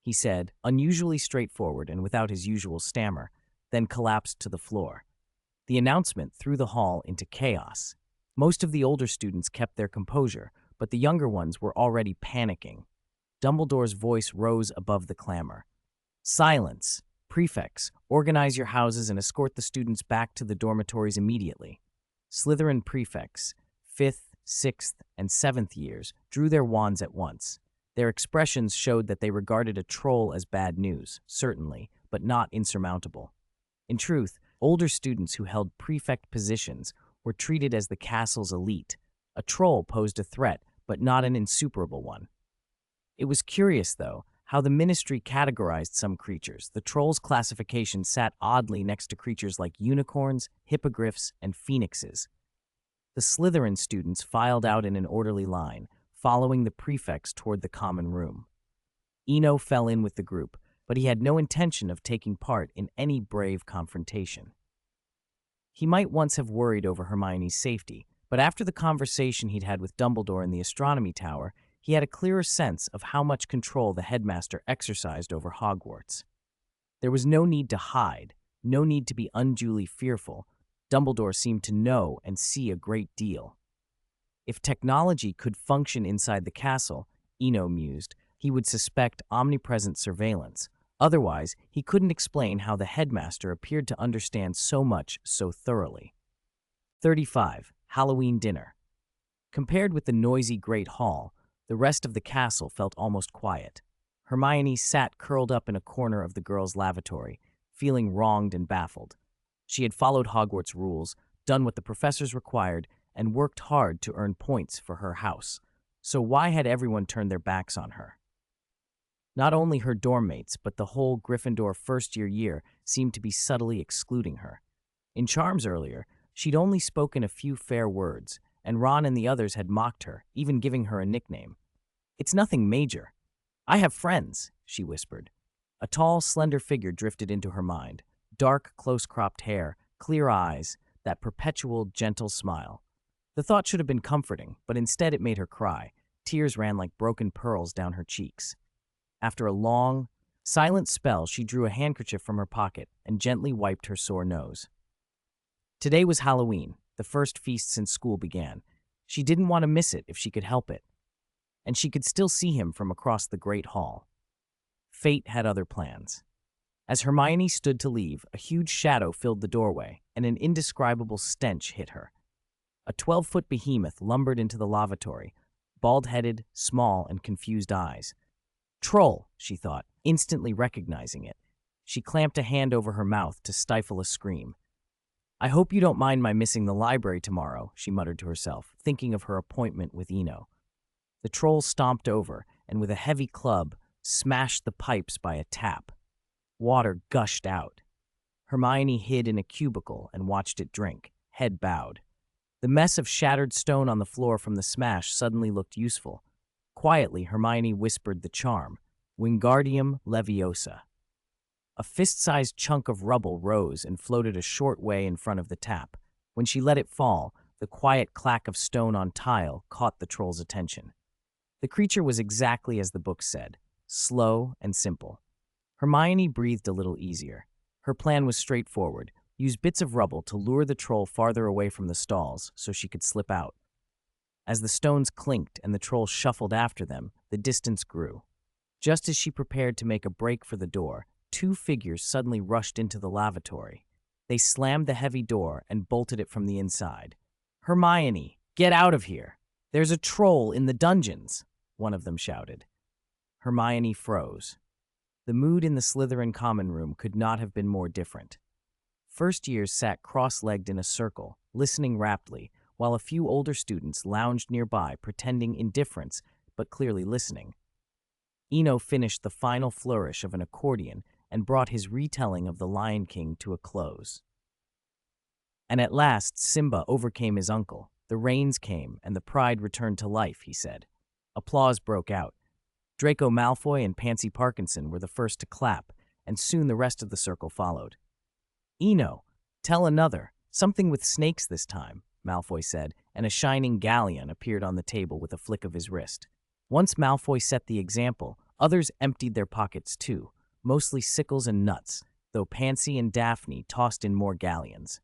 he said, unusually straightforward and without his usual stammer, then collapsed to the floor. The announcement threw the hall into chaos. Most of the older students kept their composure, but the younger ones were already panicking. Dumbledore's voice rose above the clamor. "Silence! Prefects, organize your houses and escort the students back to the dormitories immediately." Slytherin prefects, 5th, 6th, and 7th years, drew their wands at once. Their expressions showed that they regarded a troll as bad news, certainly, but not insurmountable. In truth, older students who held prefect positions were treated as the castle's elite. A troll posed a threat, but not an insuperable one. It was curious, though, how the ministry categorized some creatures. The troll's classification sat oddly next to creatures like unicorns, hippogriffs, and phoenixes. The Slytherin students filed out in an orderly line, following the prefects toward the common room. Eno fell in with the group, but he had no intention of taking part in any brave confrontation. He might once have worried over Hermione's safety, but after the conversation he'd had with Dumbledore in the astronomy tower, he had a clearer sense of how much control the headmaster exercised over Hogwarts. There was no need to hide, no need to be unduly fearful. Dumbledore seemed to know and see a great deal. If technology could function inside the castle, Eno mused, he would suspect omnipresent surveillance. Otherwise, he couldn't explain how the headmaster appeared to understand so much so thoroughly. 35. Halloween Dinner. Compared with the noisy Great Hall, the rest of the castle felt almost quiet. Hermione sat curled up in a corner of the girls' lavatory, feeling wronged and baffled. She had followed Hogwarts rules, done what the professors required, and worked hard to earn points for her house. So why had everyone turned their backs on her? Not only her dorm mates, but the whole Gryffindor first-year year seemed to be subtly excluding her. In Charms earlier, she'd only spoken a few fair words, and Ron and the others had mocked her, even giving her a nickname. "It's nothing major. I have friends," she whispered. A tall, slender figure drifted into her mind. Dark, close-cropped hair, clear eyes, that perpetual, gentle smile. The thought should have been comforting, but instead it made her cry. Tears ran like broken pearls down her cheeks. After a long, silent spell, she drew a handkerchief from her pocket and gently wiped her sore nose. Today was Halloween, the first feast since school began. She didn't want to miss it if she could help it. And she could still see him from across the Great Hall. Fate had other plans. As Hermione stood to leave, a huge shadow filled the doorway, and an indescribable stench hit her. A 12-foot behemoth lumbered into the lavatory, bald-headed, small, and confused eyes. "Troll," she thought, instantly recognizing it. She clamped a hand over her mouth to stifle a scream. "I hope you don't mind my missing the library tomorrow," she muttered to herself, thinking of her appointment with Eno. The troll stomped over, and with a heavy club, smashed the pipes by a tap. Water gushed out. Hermione hid in a cubicle and watched it drink, head bowed. The mess of shattered stone on the floor from the smash suddenly looked useful. Quietly, Hermione whispered the charm, Wingardium Leviosa. A fist-sized chunk of rubble rose and floated a short way in front of the tap. When she let it fall, the quiet clack of stone on tile caught the troll's attention. The creature was exactly as the book said, slow and simple. Hermione breathed a little easier. Her plan was straightforward: use bits of rubble to lure the troll farther away from the stalls so she could slip out. As the stones clinked and the troll shuffled after them, the distance grew. Just as she prepared to make a break for the door, two figures suddenly rushed into the lavatory. They slammed the heavy door and bolted it from the inside. "Hermione, get out of here! There's a troll in the dungeons!" one of them shouted. Hermione froze. The mood in the Slytherin common room could not have been more different. First years sat cross-legged in a circle, listening raptly, while a few older students lounged nearby, pretending indifference, but clearly listening. Eno finished the final flourish of an accordion and brought his retelling of The Lion King to a close. And at last, Simba overcame his uncle. The rains came, and the pride returned to life, he said. Applause broke out. Draco Malfoy and Pansy Parkinson were the first to clap, and soon the rest of the circle followed. "Eno, tell another, something with snakes this time," Malfoy said, and a shining galleon appeared on the table with a flick of his wrist. Once Malfoy set the example, others emptied their pockets too, mostly sickles and nuts, though Pansy and Daphne tossed in more galleons.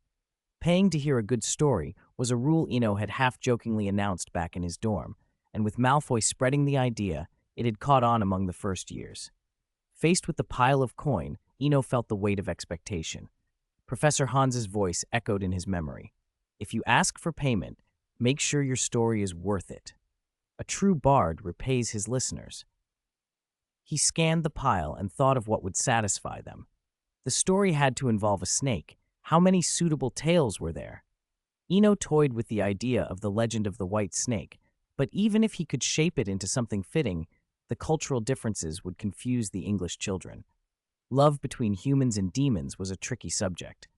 Paying to hear a good story was a rule Eno had half-jokingly announced back in his dorm, and with Malfoy spreading the idea, it had caught on among the first years. Faced with the pile of coin, Eno felt the weight of expectation. Professor Hans's voice echoed in his memory. "If you ask for payment, make sure your story is worth it. A true bard repays his listeners." He scanned the pile and thought of what would satisfy them. The story had to involve a snake. How many suitable tales were there? Eno toyed with the idea of the legend of the white snake, but even if he could shape it into something fitting, the cultural differences would confuse the English children. Love between humans and demons was a tricky subject.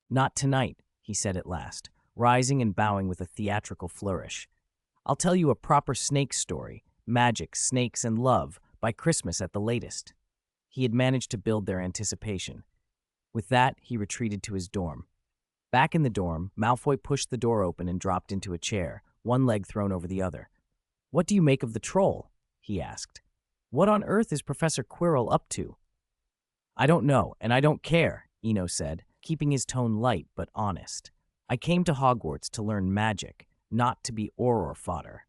"Not tonight," he said at last, rising and bowing with a theatrical flourish. "I'll tell you a proper snake story, magic, snakes, and love, by Christmas at the latest." He had managed to build their anticipation. With that, he retreated to his dorm. Back in the dorm, Malfoy pushed the door open and dropped into a chair, one leg thrown over the other. "What do you make of the troll?" he asked. "What on earth is Professor Quirrell up to?" "I don't know, and I don't care," Eno said, keeping his tone light but honest. "I came to Hogwarts to learn magic, not to be Auror fodder."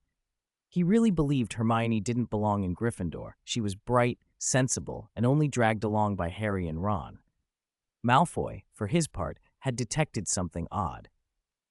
He really believed Hermione didn't belong in Gryffindor. She was bright, sensible, and only dragged along by Harry and Ron. Malfoy, for his part, had detected something odd.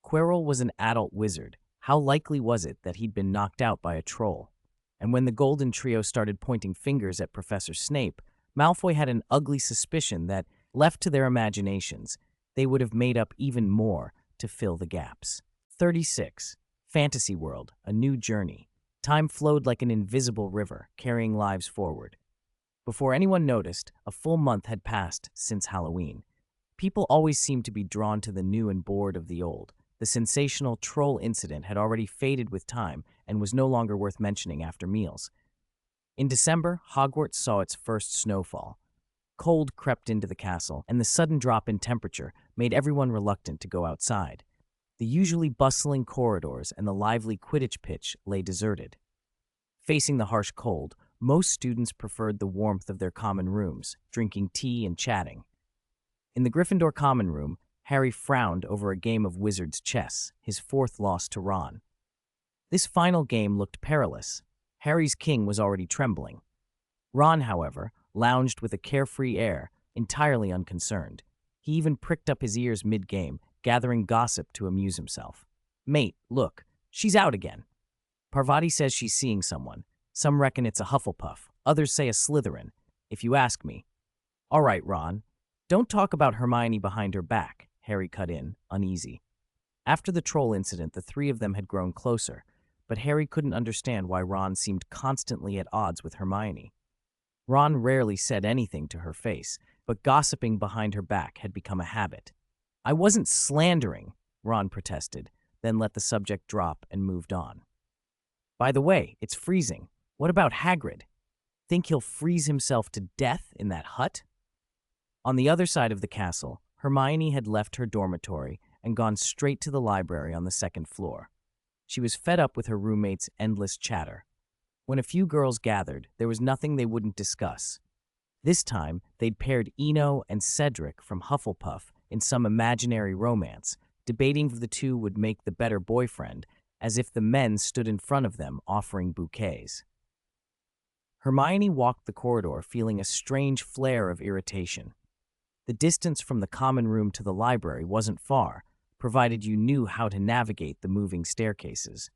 Quirrell was an adult wizard. How likely was it that he'd been knocked out by a troll? And when the Golden Trio started pointing fingers at Professor Snape, Malfoy had an ugly suspicion that, left to their imaginations, they would have made up even more to fill the gaps. 36. Fantasy World, A New Journey. Time flowed like an invisible river, carrying lives forward. Before anyone noticed, a full month had passed since Halloween. People always seemed to be drawn to the new and bored of the old. The sensational troll incident had already faded with time and was no longer worth mentioning after meals. In December, Hogwarts saw its first snowfall. Cold crept into the castle, and the sudden drop in temperature made everyone reluctant to go outside. The usually bustling corridors and the lively Quidditch pitch lay deserted. Facing the harsh cold, most students preferred the warmth of their common rooms, drinking tea and chatting. In the Gryffindor common room, Harry frowned over a game of wizard's chess, his fourth loss to Ron. This final game looked perilous. Harry's king was already trembling. Ron, however, lounged with a carefree air, entirely unconcerned. He even pricked up his ears mid-game, gathering gossip to amuse himself. "Mate, look, she's out again. Parvati says she's seeing someone. Some reckon it's a Hufflepuff, others say a Slytherin. If you ask me." "All right, Ron. Don't talk about Hermione behind her back," Harry cut in, uneasy. After the troll incident, the three of them had grown closer, but Harry couldn't understand why Ron seemed constantly at odds with Hermione. Ron rarely said anything to her face, but gossiping behind her back had become a habit. "I wasn't slandering," Ron protested, then let the subject drop and moved on. "By the way, it's freezing. What about Hagrid? Think he'll freeze himself to death in that hut?" On the other side of the castle, Hermione had left her dormitory and gone straight to the library on the second floor. She was fed up with her roommate's endless chatter. When a few girls gathered, there was nothing they wouldn't discuss. This time, they'd paired Eno and Cedric from Hufflepuff in some imaginary romance, debating if the two would make the better boyfriend, as if the men stood in front of them offering bouquets. Hermione walked the corridor feeling a strange flare of irritation. The distance from the common room to the library wasn't far, provided you knew how to navigate the moving staircases.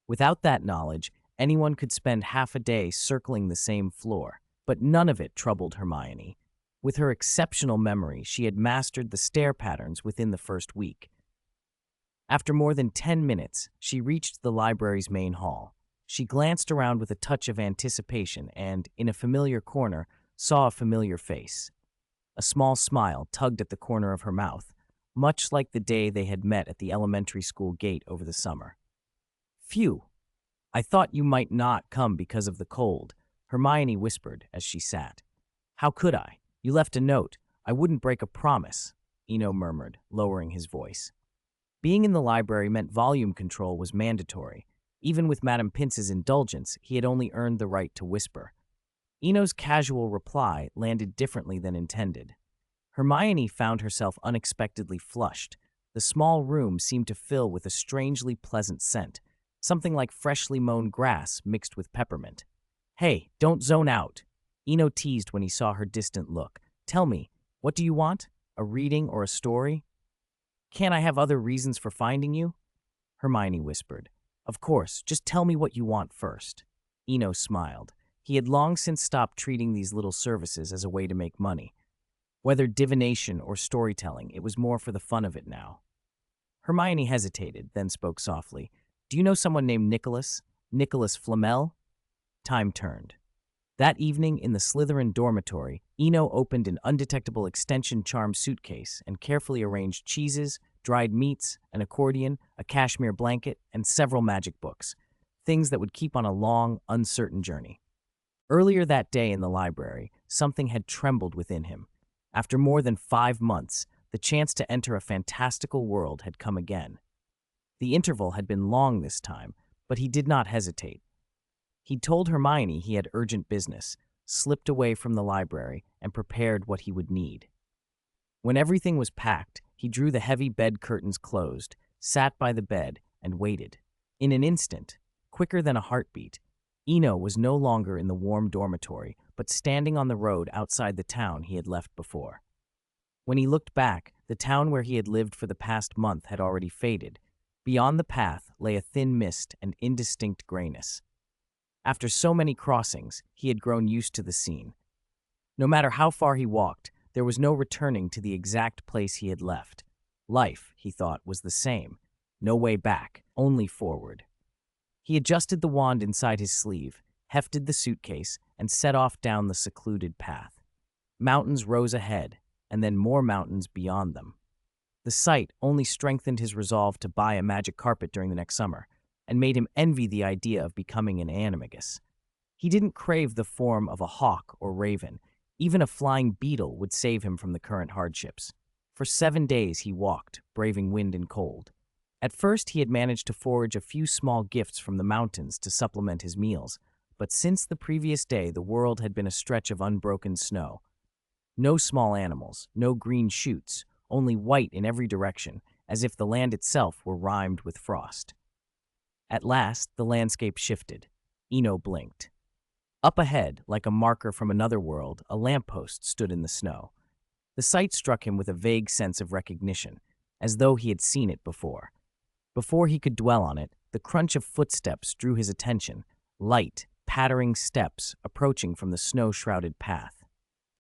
Without that knowledge, anyone could spend half a day circling the same floor, but none of it troubled Hermione. With her exceptional memory, she had mastered the stair patterns within the first week. After more than 10 minutes, she reached the library's main hall. She glanced around with a touch of anticipation and, in a familiar corner, saw a familiar face. A small smile tugged at the corner of her mouth, much like the day they had met at the elementary school gate over the summer. "Phew! I thought you might not come because of the cold," Hermione whispered as she sat. "How could I? You left a note. I wouldn't break a promise," Eno murmured, lowering his voice. Being in the library meant volume control was mandatory. Even with Madame Pince's indulgence, he had only earned the right to whisper. Eno's casual reply landed differently than intended. Hermione found herself unexpectedly flushed. The small room seemed to fill with a strangely pleasant scent, something like freshly mown grass mixed with peppermint. "Hey, don't zone out," Eno teased when he saw her distant look. "Tell me, what do you want? A reading or a story?" "Can't I have other reasons for finding you?" Hermione whispered. "Of course, just tell me what you want first." Eno smiled. He had long since stopped treating these little services as a way to make money. Whether divination or storytelling, it was more for the fun of it now. Hermione hesitated, then spoke softly. "Do you know someone named Nicholas? Nicholas Flamel?" Time turned. That evening in the Slytherin dormitory, Eno opened an undetectable extension charm suitcase and carefully arranged cheeses, dried meats, an accordion, a cashmere blanket, and several magic books, things that would keep on a long, uncertain journey. Earlier that day in the library, something had trembled within him. After more than 5 months, the chance to enter a fantastical world had come again. The interval had been long this time, but he did not hesitate. He'd told Hermione he had urgent business, slipped away from the library, and prepared what he would need. When everything was packed, he drew the heavy bed curtains closed, sat by the bed, and waited. In an instant, quicker than a heartbeat, Eno was no longer in the warm dormitory, but standing on the road outside the town he had left before. When he looked back, the town where he had lived for the past month had already faded. Beyond the path lay a thin mist and indistinct grayness. After so many crossings, he had grown used to the scene. No matter how far he walked, there was no returning to the exact place he had left. Life, he thought, was the same. No way back, only forward. He adjusted the wand inside his sleeve, hefted the suitcase, and set off down the secluded path. Mountains rose ahead, and then more mountains beyond them. The sight only strengthened his resolve to buy a magic carpet during the next summer, and made him envy the idea of becoming an animagus. He didn't crave the form of a hawk or raven. Even a flying beetle would save him from the current hardships. For 7 days he walked, braving wind and cold. At first he had managed to forage a few small gifts from the mountains to supplement his meals, but since the previous day the world had been a stretch of unbroken snow. No small animals, no green shoots, only white in every direction, as if the land itself were rimed with frost. At last, the landscape shifted. Eno blinked. Up ahead, like a marker from another world, a lamppost stood in the snow. The sight struck him with a vague sense of recognition, as though he had seen it before. Before he could dwell on it, the crunch of footsteps drew his attention, light, pattering steps approaching from the snow-shrouded path.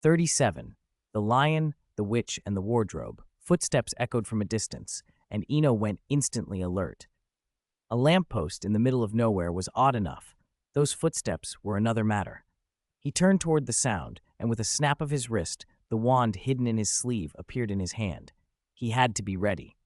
37. The Lion, the Witch, and the Wardrobe. Footsteps echoed from a distance, and Eno went instantly alert. A lamppost in the middle of nowhere was odd enough. Those footsteps were another matter. He turned toward the sound, and with a snap of his wrist, the wand hidden in his sleeve appeared in his hand. He had to be ready.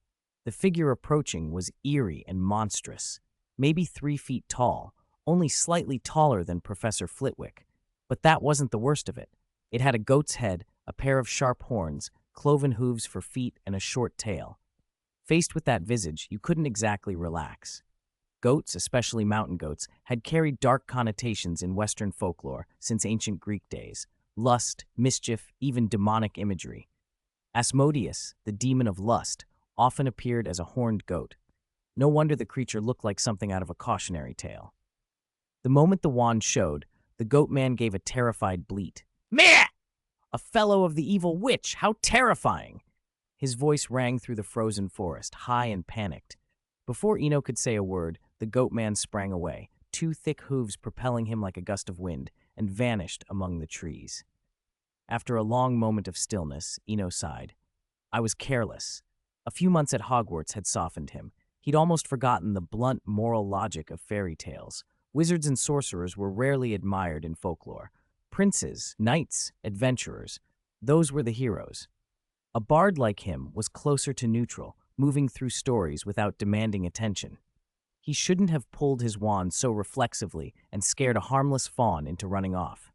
The figure approaching was eerie and monstrous, maybe 3 feet tall, only slightly taller than Professor Flitwick. But that wasn't the worst of it. It had a goat's head, a pair of sharp horns, cloven hooves for feet, and a short tail. Faced with that visage, you couldn't exactly relax. Goats, especially mountain goats, had carried dark connotations in Western folklore since ancient Greek days. Lust, mischief, even demonic imagery. Asmodeus, the demon of lust, often appeared as a horned goat. No wonder the creature looked like something out of a cautionary tale. The moment the wand showed, the goat man gave a terrified bleat. Meh! A fellow of the evil witch! How terrifying! His voice rang through the frozen forest, high and panicked. Before Eno could say a word, the goat man sprang away, two thick hooves propelling him like a gust of wind, and vanished among the trees. After a long moment of stillness, Eno sighed. I was careless. A few months at Hogwarts had softened him. He'd almost forgotten the blunt moral logic of fairy tales. Wizards and sorcerers were rarely admired in folklore. Princes, knights, adventurers, those were the heroes. A bard like him was closer to neutral, moving through stories without demanding attention. He shouldn't have pulled his wand so reflexively and scared a harmless fawn into running off.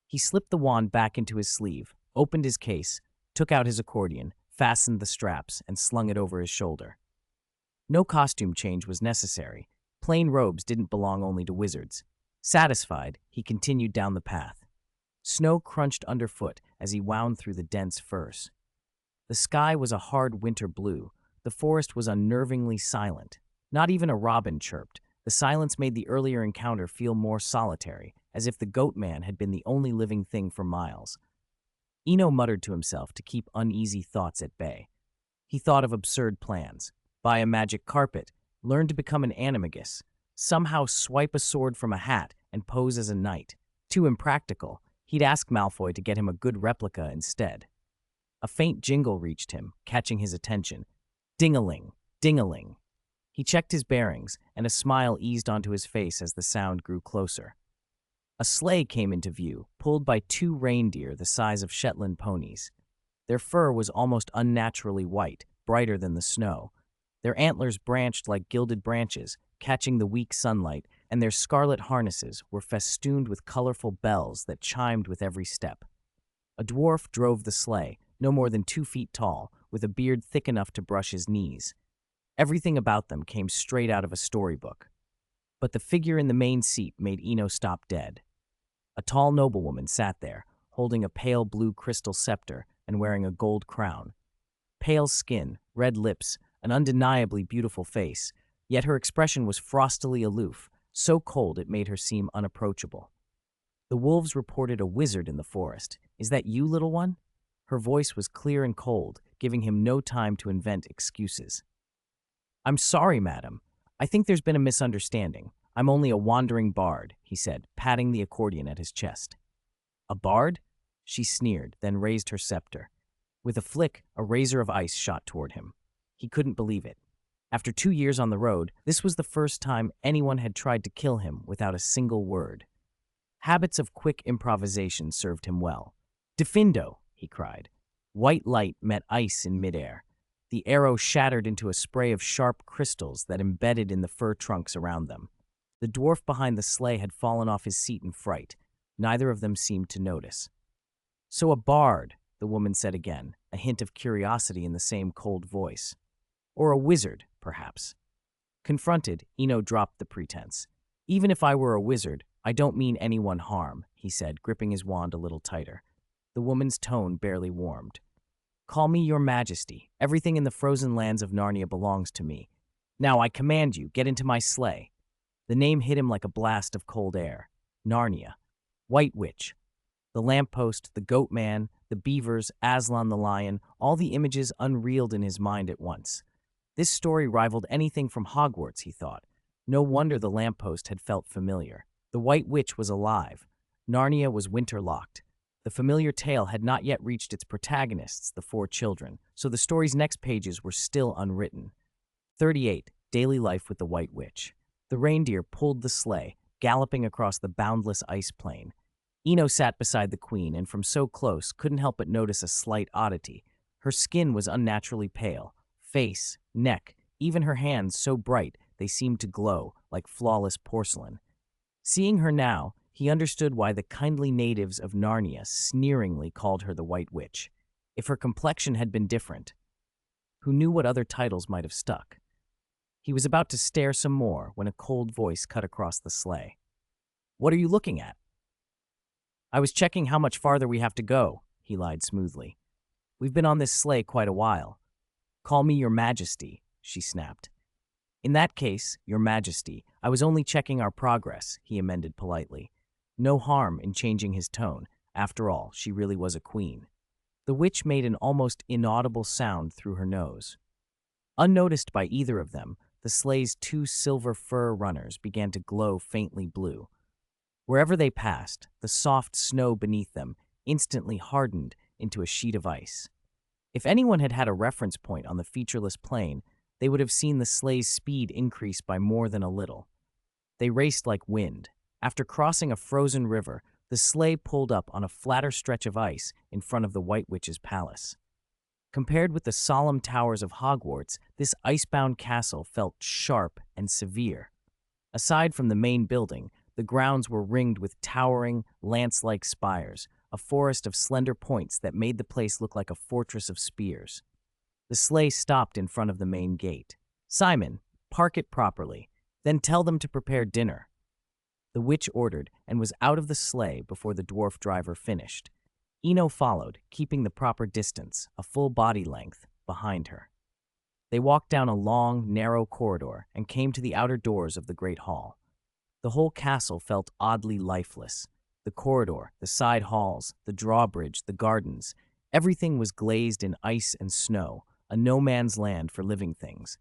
He slipped the wand back into his sleeve, opened his case, took out his accordion, fastened the straps, and slung it over his shoulder. No costume change was necessary. Plain robes didn't belong only to wizards. Satisfied, he continued down the path. Snow crunched underfoot as he wound through the dense firs. The sky was a hard winter blue. The forest was unnervingly silent. Not even a robin chirped. The silence made the earlier encounter feel more solitary, as if the goat man had been the only living thing for miles. Eno muttered to himself to keep uneasy thoughts at bay. He thought of absurd plans. Buy a magic carpet, learn to become an animagus, somehow swipe a sword from a hat and pose as a knight. Too impractical. He'd ask Malfoy to get him a good replica instead. A faint jingle reached him, catching his attention. Ding-a-ling, ding-a-ling. He checked his bearings, and a smile eased onto his face as the sound grew closer. A sleigh came into view, pulled by two reindeer the size of Shetland ponies. Their fur was almost unnaturally white, brighter than the snow. Their antlers branched like gilded branches, catching the weak sunlight, and their scarlet harnesses were festooned with colorful bells that chimed with every step. A dwarf drove the sleigh, no more than 2 feet tall, with a beard thick enough to brush his knees. Everything about them came straight out of a storybook. But the figure in the main seat made Eno stop dead. A tall noblewoman sat there, holding a pale blue crystal scepter and wearing a gold crown. Pale skin, red lips, an undeniably beautiful face, yet her expression was frostily aloof, so cold it made her seem unapproachable. The wolves reported a wizard in the forest. Is that you, little one? Her voice was clear and cold, giving him no time to invent excuses. I'm sorry, madam. I think there's been a misunderstanding. I'm only a wandering bard, he said, patting the accordion at his chest. A bard? She sneered, then raised her scepter. With a flick, a razor of ice shot toward him. He couldn't believe it. After 2 years on the road, this was the first time anyone had tried to kill him without a single word. Habits of quick improvisation served him well. Defindo, he cried. White light met ice in midair. The arrow shattered into a spray of sharp crystals that embedded in the fir trunks around them. The dwarf behind the sleigh had fallen off his seat in fright. Neither of them seemed to notice. So a bard, the woman said again, a hint of curiosity in the same cold voice. Or a wizard, perhaps. Confronted, Eno dropped the pretense. Even if I were a wizard, I don't mean anyone harm, he said, gripping his wand a little tighter. The woman's tone barely warmed. Call me your majesty. Everything in the frozen lands of Narnia belongs to me. Now I command you, get into my sleigh. The name hit him like a blast of cold air. Narnia. White Witch. The lamppost, the goat man, the beavers, Aslan the lion, all the images unreeled in his mind at once. This story rivaled anything from Hogwarts, he thought. No wonder the lamppost had felt familiar. The White Witch was alive. Narnia was winter-locked. The familiar tale had not yet reached its protagonists, the 4 children, so the story's next pages were still unwritten. 38. Daily Life with the White Witch. The reindeer pulled the sleigh, galloping across the boundless ice plain. Eno sat beside the queen and from so close couldn't help but notice a slight oddity. Her skin was unnaturally pale. Face, neck, even her hands so bright they seemed to glow like flawless porcelain. Seeing her now, he understood why the kindly natives of Narnia sneeringly called her the White Witch. If her complexion had been different. who knew what other titles might have stuck. He was about to stare some more when a cold voice cut across the sleigh. "What are you looking at?" "I was checking how much farther we have to go," he lied smoothly. "We've been on this sleigh quite a while." "Call me Your Majesty," she snapped. "In that case, Your Majesty, I was only checking our progress," he amended politely. No harm in changing his tone. After all, she really was a queen. The witch made an almost inaudible sound through her nose. Unnoticed by either of them, the sleigh's two silver fur runners began to glow faintly blue. Wherever they passed, the soft snow beneath them instantly hardened into a sheet of ice. If anyone had had a reference point on the featureless plain, they would have seen the sleigh's speed increase by more than a little. They raced like wind. After crossing a frozen river, the sleigh pulled up on a flatter stretch of ice in front of the White Witch's palace. Compared with the solemn towers of Hogwarts, this icebound castle felt sharp and severe. Aside from the main building, the grounds were ringed with towering, lance-like spires, a forest of slender points that made the place look like a fortress of spears. The sleigh stopped in front of the main gate. "Simon, park it properly, then tell them to prepare dinner." The witch ordered and was out of the sleigh before the dwarf driver finished. Eno followed, keeping the proper distance, a full body length, behind her. They walked down a long, narrow corridor and came to the outer doors of the great hall. The whole castle felt oddly lifeless. The corridor, the side halls, the drawbridge, the gardens, everything was glazed in ice and snow, a no-man's land for living things.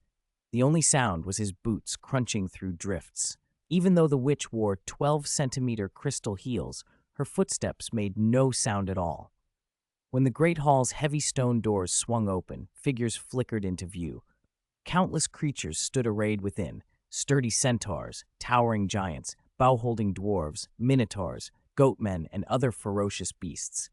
The only sound was his boots crunching through drifts. Even though the witch wore 12-centimeter crystal heels, her footsteps made no sound at all. When the great hall's heavy stone doors swung open, figures flickered into view. Countless creatures stood arrayed within, sturdy centaurs, towering giants, bow-holding dwarves, minotaurs, goatmen, and other ferocious beasts.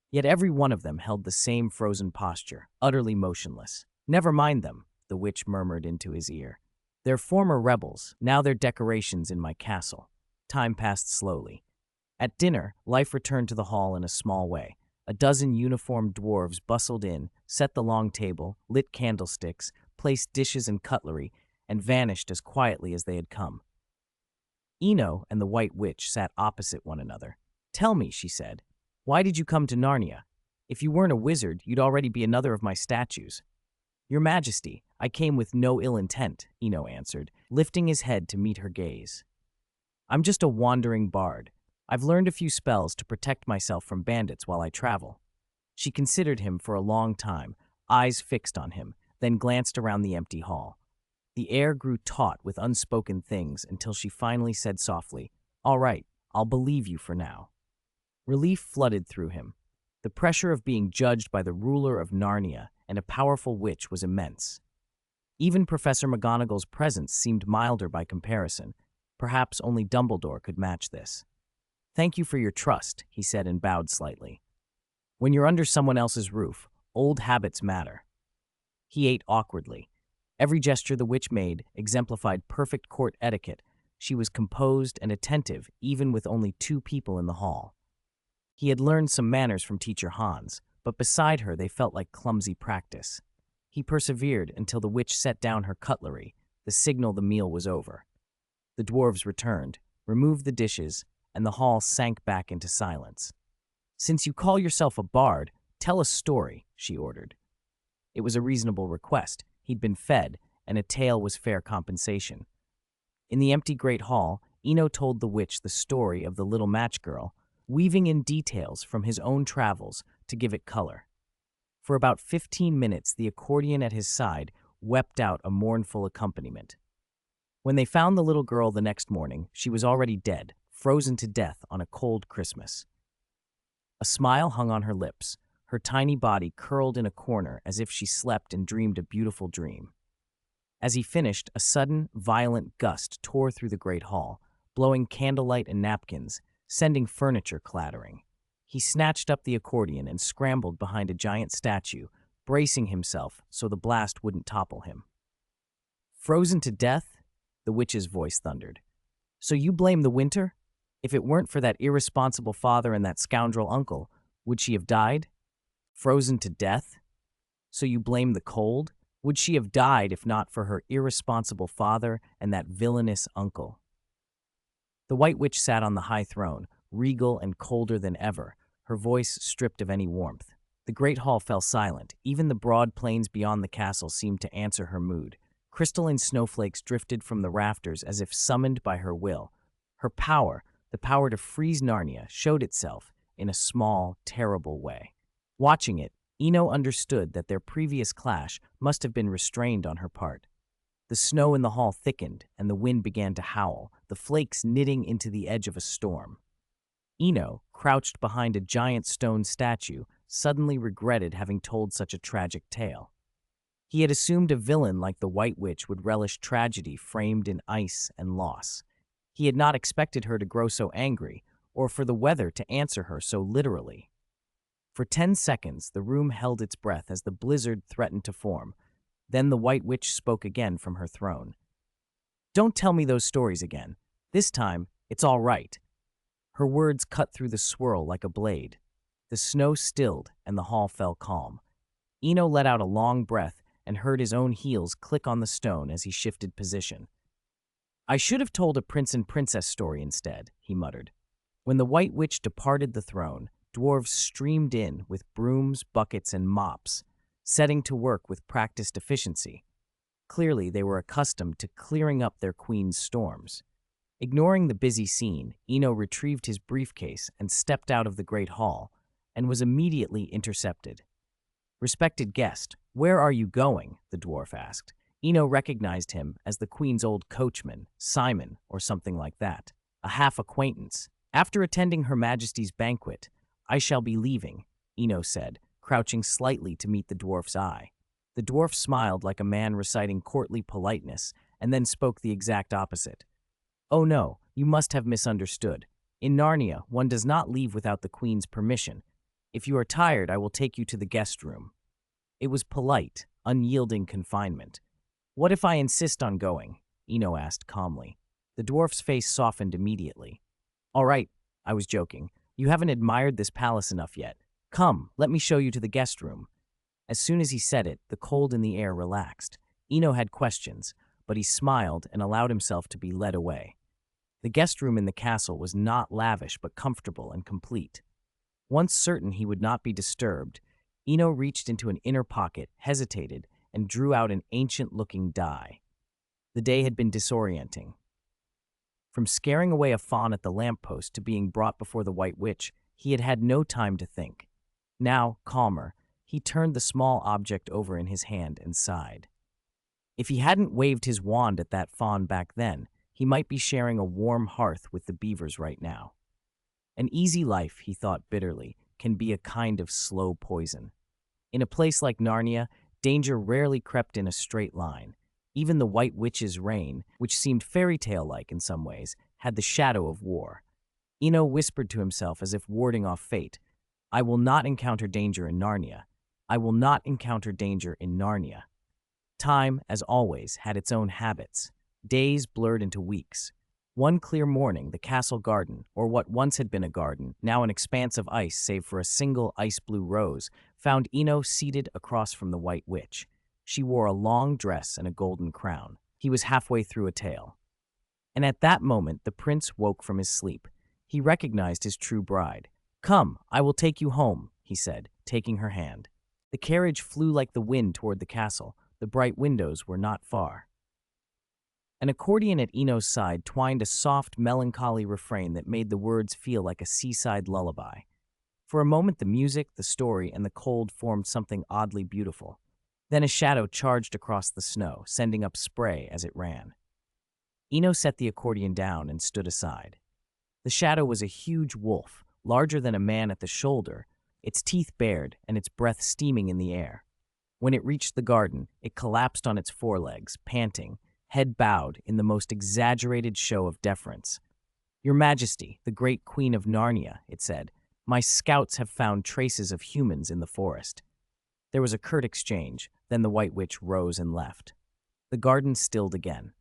Yet every one of them held the same frozen posture, utterly motionless. "Never mind them," the witch murmured into his ear. "They're former rebels, now they're decorations in my castle." Time passed slowly. At dinner, life returned to the hall in a small way. A dozen uniformed dwarves bustled in, set the long table, lit candlesticks, placed dishes and cutlery, and vanished as quietly as they had come. Eno and the White Witch sat opposite one another. "Tell me," she said, "why did you come to Narnia? If you weren't a wizard, you'd already be another of my statues." "Your Majesty, I came with no ill intent," Eno answered, lifting his head to meet her gaze. "I'm just a wandering bard. I've learned a few spells to protect myself from bandits while I travel." She considered him for a long time, eyes fixed on him, then glanced around the empty hall. The air grew taut with unspoken things until she finally said softly, "All right, I'll believe you for now." Relief flooded through him. The pressure of being judged by the ruler of Narnia and a powerful witch was immense. Even Professor McGonagall's presence seemed milder by comparison. Perhaps only Dumbledore could match this. "Thank you for your trust," he said and bowed slightly. "When you're under someone else's roof, old habits matter." He ate awkwardly. Every gesture the witch made exemplified perfect court etiquette. She was composed and attentive, even with only two people in the hall. He had learned some manners from teacher Hans, but beside her they felt like clumsy practice. He persevered until the witch set down her cutlery, the signal the meal was over. The dwarves returned, removed the dishes, and the hall sank back into silence. "Since you call yourself a bard, tell a story," she ordered. It was a reasonable request. He'd been fed, and a tale was fair compensation. In the empty great hall, Eno told the witch the story of the little match girl, weaving in details from his own travels to give it color. For about 15 minutes, the accordion at his side wept out a mournful accompaniment. When they found the little girl the next morning, she was already dead, frozen to death on a cold Christmas. A smile hung on her lips, her tiny body curled in a corner as if she slept and dreamed a beautiful dream. As he finished, a sudden, violent gust tore through the great hall, blowing candlelight and napkins, sending furniture clattering. He snatched up the accordion and scrambled behind a giant statue, bracing himself so the blast wouldn't topple him. "Frozen to death?" the witch's voice thundered. "So you blame the winter? If it weren't for that irresponsible father and that scoundrel uncle, would she have died? Frozen to death? So you blame the cold? Would she have died if not for her irresponsible father and that villainous uncle? The White Witch sat on the high throne, regal and colder than ever, her voice stripped of any warmth. The great hall fell silent. Even the broad plains beyond the castle seemed to answer her mood. Crystalline snowflakes drifted from the rafters as if summoned by her will. Her power, the power to freeze Narnia, showed itself in a small, terrible way. Watching it, Eno understood that their previous clash must have been restrained on her part. The snow in the hall thickened, and the wind began to howl, the flakes knitting into the edge of a storm. Eno, crouched behind a giant stone statue, suddenly regretted having told such a tragic tale. He had assumed a villain like the White Witch would relish tragedy framed in ice and loss. He had not expected her to grow so angry, or for the weather to answer her so literally. For 10 seconds, the room held its breath as the blizzard threatened to form. Then the White Witch spoke again from her throne. "Don't tell me those stories again. This time, it's all right." Her words cut through the swirl like a blade. The snow stilled, and the hall fell calm. Eno let out a long breath and heard his own heels click on the stone as he shifted position. "I should have told a prince and princess story instead," he muttered. When the White Witch departed the throne, dwarves streamed in with brooms, buckets, and mops, setting to work with practiced efficiency. Clearly, they were accustomed to clearing up their queen's storms. Ignoring the busy scene, Eno retrieved his briefcase and stepped out of the great hall, and was immediately intercepted. "Respected guest, where are you going?" the dwarf asked. Eno recognized him as the queen's old coachman, Simon, or something like that, a half-acquaintance. "After attending Her Majesty's banquet, I shall be leaving," Eno said, crouching slightly to meet the dwarf's eye. The dwarf smiled like a man reciting courtly politeness, and then spoke the exact opposite. "Oh no, you must have misunderstood. In Narnia, one does not leave without the queen's permission. If you are tired, I will take you to the guest room." It was polite, unyielding confinement. "What if I insist on going?" Eno asked calmly. The dwarf's face softened immediately. "All right, I was joking. You haven't admired this palace enough yet. Come, let me show you to the guest room." As soon as he said it, the cold in the air relaxed. Eno had questions, but he smiled and allowed himself to be led away. The guest room in the castle was not lavish but comfortable and complete. Once certain he would not be disturbed, Eno reached into an inner pocket, hesitated, and drew out an ancient-looking die. The day had been disorienting. From scaring away a fawn at the lamppost to being brought before the White Witch, he had had no time to think. Now, calmer, he turned the small object over in his hand and sighed. If he hadn't waved his wand at that fawn back then, he might be sharing a warm hearth with the beavers right now. An easy life, he thought bitterly, can be a kind of slow poison. In a place like Narnia, danger rarely crept in a straight line. Even the White Witch's reign, which seemed fairy tale-like in some ways, had the shadow of war. Eno whispered to himself as if warding off fate, "I will not encounter danger in Narnia. I will not encounter danger in Narnia." Time, as always, had its own habits. Days blurred into weeks. One clear morning, the castle garden, or what once had been a garden, now an expanse of ice save for a single ice-blue rose, found Eno seated across from the White Witch. She wore a long dress and a golden crown. He was halfway through a tale. And at that moment, the prince woke from his sleep. He recognized his true bride. "Come, I will take you home," he said, taking her hand. The carriage flew like the wind toward the castle. The bright windows were not far. An accordion at Eno's side twined a soft, melancholy refrain that made the words feel like a seaside lullaby. For a moment, the music, the story, and the cold formed something oddly beautiful. Then a shadow charged across the snow, sending up spray as it ran. Eno set the accordion down and stood aside. The shadow was a huge wolf, larger than a man at the shoulder, its teeth bared and its breath steaming in the air. When it reached the garden, it collapsed on its forelegs, panting, head bowed in the most exaggerated show of deference. "Your Majesty, the great Queen of Narnia," it said, "my scouts have found traces of humans in the forest." There was a curt exchange, then the White Witch rose and left. The garden stilled again.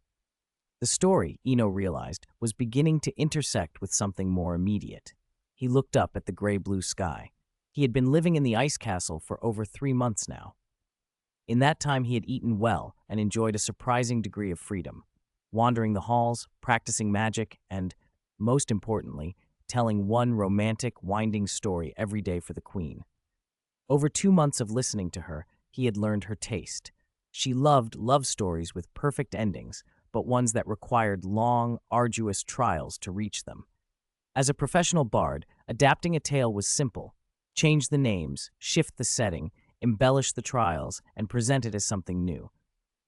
The story, Eno realized, was beginning to intersect with something more immediate. He looked up at the gray-blue sky. He had been living in the ice castle for over 3 months now. In that time, he had eaten well and enjoyed a surprising degree of freedom, wandering the halls, practicing magic, and, most importantly, telling one romantic, winding story every day for the queen. Over 2 months of listening to her, he had learned her taste. She loved love stories with perfect endings, but ones that required long, arduous trials to reach them. As a professional bard, adapting a tale was simple. Change the names, shift the setting, embellish the trials, and present it as something new.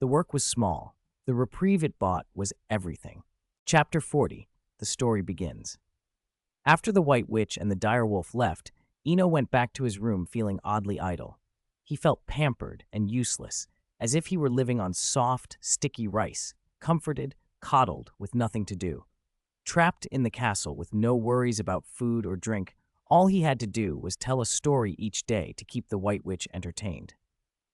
The work was small. The reprieve it bought was everything. Chapter 40. The story begins. After the White Witch and the direwolf left, Eno went back to his room feeling oddly idle. He felt pampered and useless, as if he were living on soft, sticky rice, comforted, coddled, with nothing to do. Trapped in the castle with no worries about food or drink, all he had to do was tell a story each day to keep the White Witch entertained.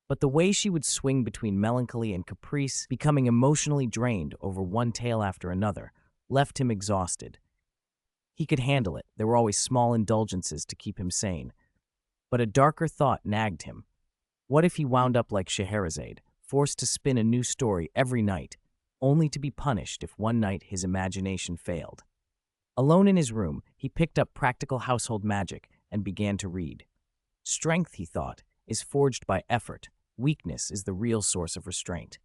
But the way she would swing between melancholy and caprice, becoming emotionally drained over one tale after another, left him exhausted. He could handle it. There were always small indulgences to keep him sane. But a darker thought nagged him. What if he wound up like Scheherazade, forced to spin a new story every night, only to be punished if one night his imagination failed? Alone in his room, he picked up practical household magic and began to read. Strength, he thought, is forged by effort. Weakness is the real source of restraint.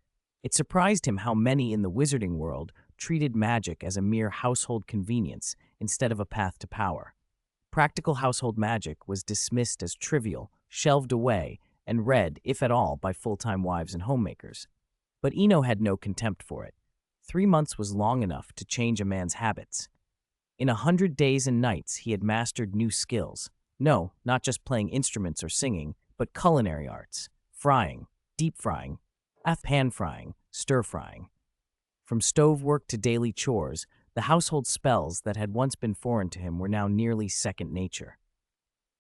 It surprised him how many in the wizarding world treated magic as a mere household convenience instead of a path to power. Practical household magic was dismissed as trivial, shelved away, and read, if at all, by full-time wives and homemakers. But Eno had no contempt for it. 3 months was long enough to change a man's habits. In 100 days and nights, he had mastered new skills. No, not just playing instruments or singing, but culinary arts, frying, deep frying, pan frying, stir frying. From stove work to daily chores, the household spells that had once been foreign to him were now nearly second nature.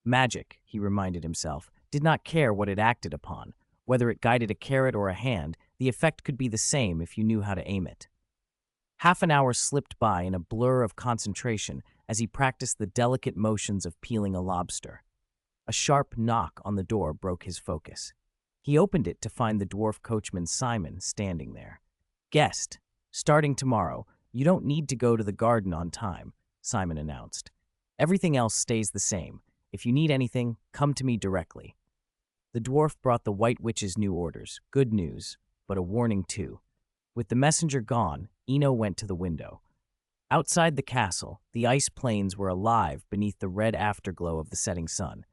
Magic, he reminded himself, did not care what it acted upon. Whether it guided a carrot or a hand, the effect could be the same if you knew how to aim it. Half an hour slipped by in a blur of concentration as he practiced the delicate motions of peeling a lobster. A sharp knock on the door broke his focus. He opened it to find the dwarf coachman Simon standing there. "Guest, starting tomorrow, you don't need to go to the garden on time," Simon announced. "Everything else stays the same. If you need anything, come to me directly." The dwarf brought the White Witch's new orders. Good news, but a warning too. With the messenger gone, Eno went to the window. Outside the castle, the ice plains were alive beneath the red afterglow of the setting sun.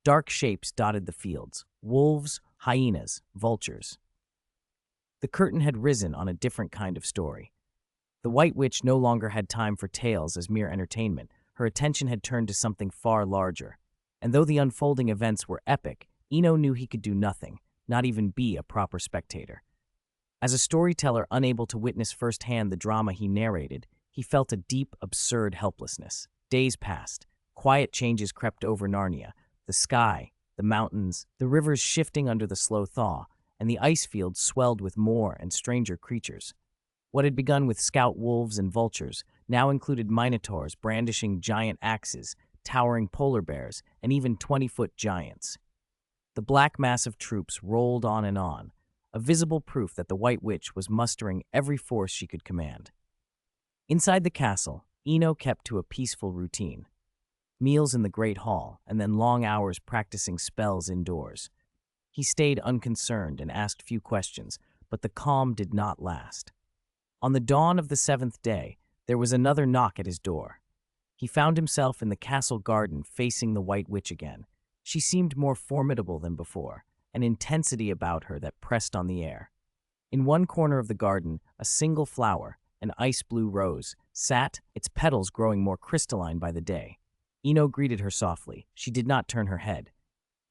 Dark shapes dotted the fields: wolves, hyenas, vultures. The curtain had risen on a different kind of story. The White Witch no longer had time for tales as mere entertainment. Her attention had turned to something far larger. And though the unfolding events were epic, Eno knew he could do nothing, not even be a proper spectator. As a storyteller unable to witness firsthand the drama he narrated, he felt a deep, absurd helplessness. Days passed. Quiet changes crept over Narnia. The sky, the mountains, the rivers shifting under the slow thaw, and the ice fields swelled with more and stranger creatures. What had begun with scout wolves and vultures now included minotaurs brandishing giant axes, towering polar bears, and even 20-foot giants. The black mass of troops rolled on, a visible proof that the White Witch was mustering every force she could command. Inside the castle, Eno kept to a peaceful routine. Meals in the Great Hall, and then long hours practicing spells indoors. He stayed unconcerned and asked few questions, but the calm did not last. On the dawn of the 7th day, there was another knock at his door. He found himself in the castle garden facing the White Witch again. She seemed more formidable than before, an intensity about her that pressed on the air. In one corner of the garden, a single flower, an ice-blue rose, sat, its petals growing more crystalline by the day. Eno greeted her softly. She did not turn her head.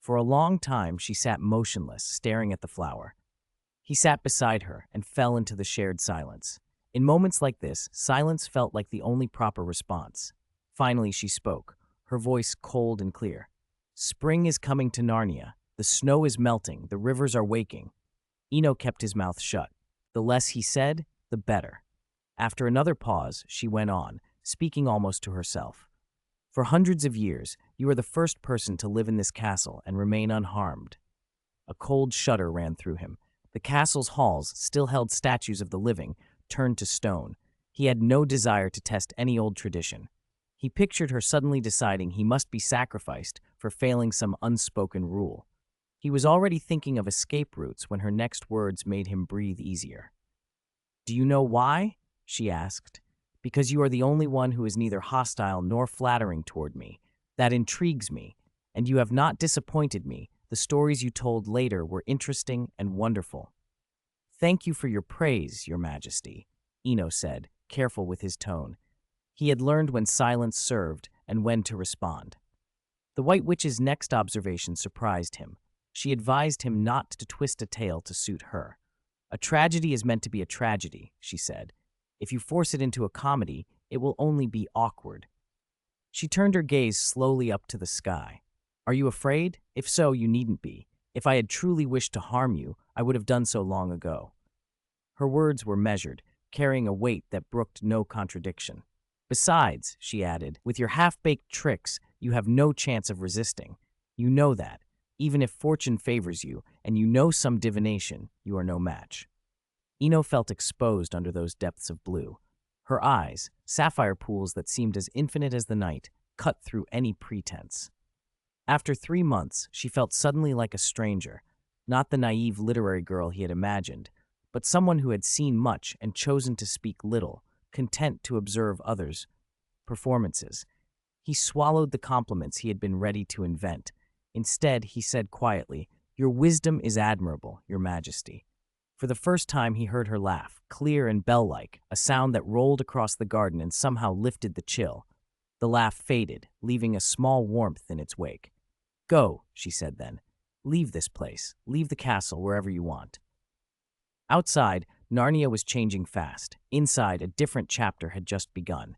For a long time, she sat motionless, staring at the flower. He sat beside her and fell into the shared silence. In moments like this, silence felt like the only proper response. Finally, she spoke, her voice cold and clear. "Spring is coming to Narnia. The snow is melting. The rivers are waking." Eno kept his mouth shut. The less he said, the better. After another pause, she went on, speaking almost to herself. "For hundreds of years, you are the first person to live in this castle and remain unharmed. A cold shudder ran through him. The castle's halls still held statues of the living, turned to stone. He had no desire to test any old tradition. He pictured her suddenly deciding he must be sacrificed for failing some unspoken rule. He was already thinking of escape routes when her next words made him breathe easier. "Do you know why?" she asked. "Because you are the only one who is neither hostile nor flattering toward me. That intrigues me, and you have not disappointed me. The stories you told later were interesting and wonderful." "Thank you for your praise, Your Majesty," Eno said, careful with his tone. He had learned when silence served and when to respond. The White Witch's next observation surprised him. She advised him not to twist a tale to suit her. "A tragedy is meant to be a tragedy," she said. "If you force it into a comedy, it will only be awkward." She turned her gaze slowly up to the sky. "Are you afraid? If so, you needn't be. If I had truly wished to harm you, I would have done so long ago." Her words were measured, carrying a weight that brooked no contradiction. "Besides," she added, "with your half-baked tricks, you have no chance of resisting. You know that. Even if fortune favors you, and you know some divination, you are no match." Eno felt exposed under those depths of blue. Her eyes, sapphire pools that seemed as infinite as the night, cut through any pretense. After 3 months, she felt suddenly like a stranger, not the naive literary girl he had imagined, but someone who had seen much and chosen to speak little, content to observe others' performances. He swallowed the compliments he had been ready to invent. Instead, he said quietly, "Your wisdom is admirable, Your Majesty." For the first time, he heard her laugh, clear and bell-like, a sound that rolled across the garden and somehow lifted the chill. The laugh faded, leaving a small warmth in its wake. "Go," she said then. "Leave this place. Leave the castle wherever you want." Outside, Narnia was changing fast. Inside, a different chapter had just begun.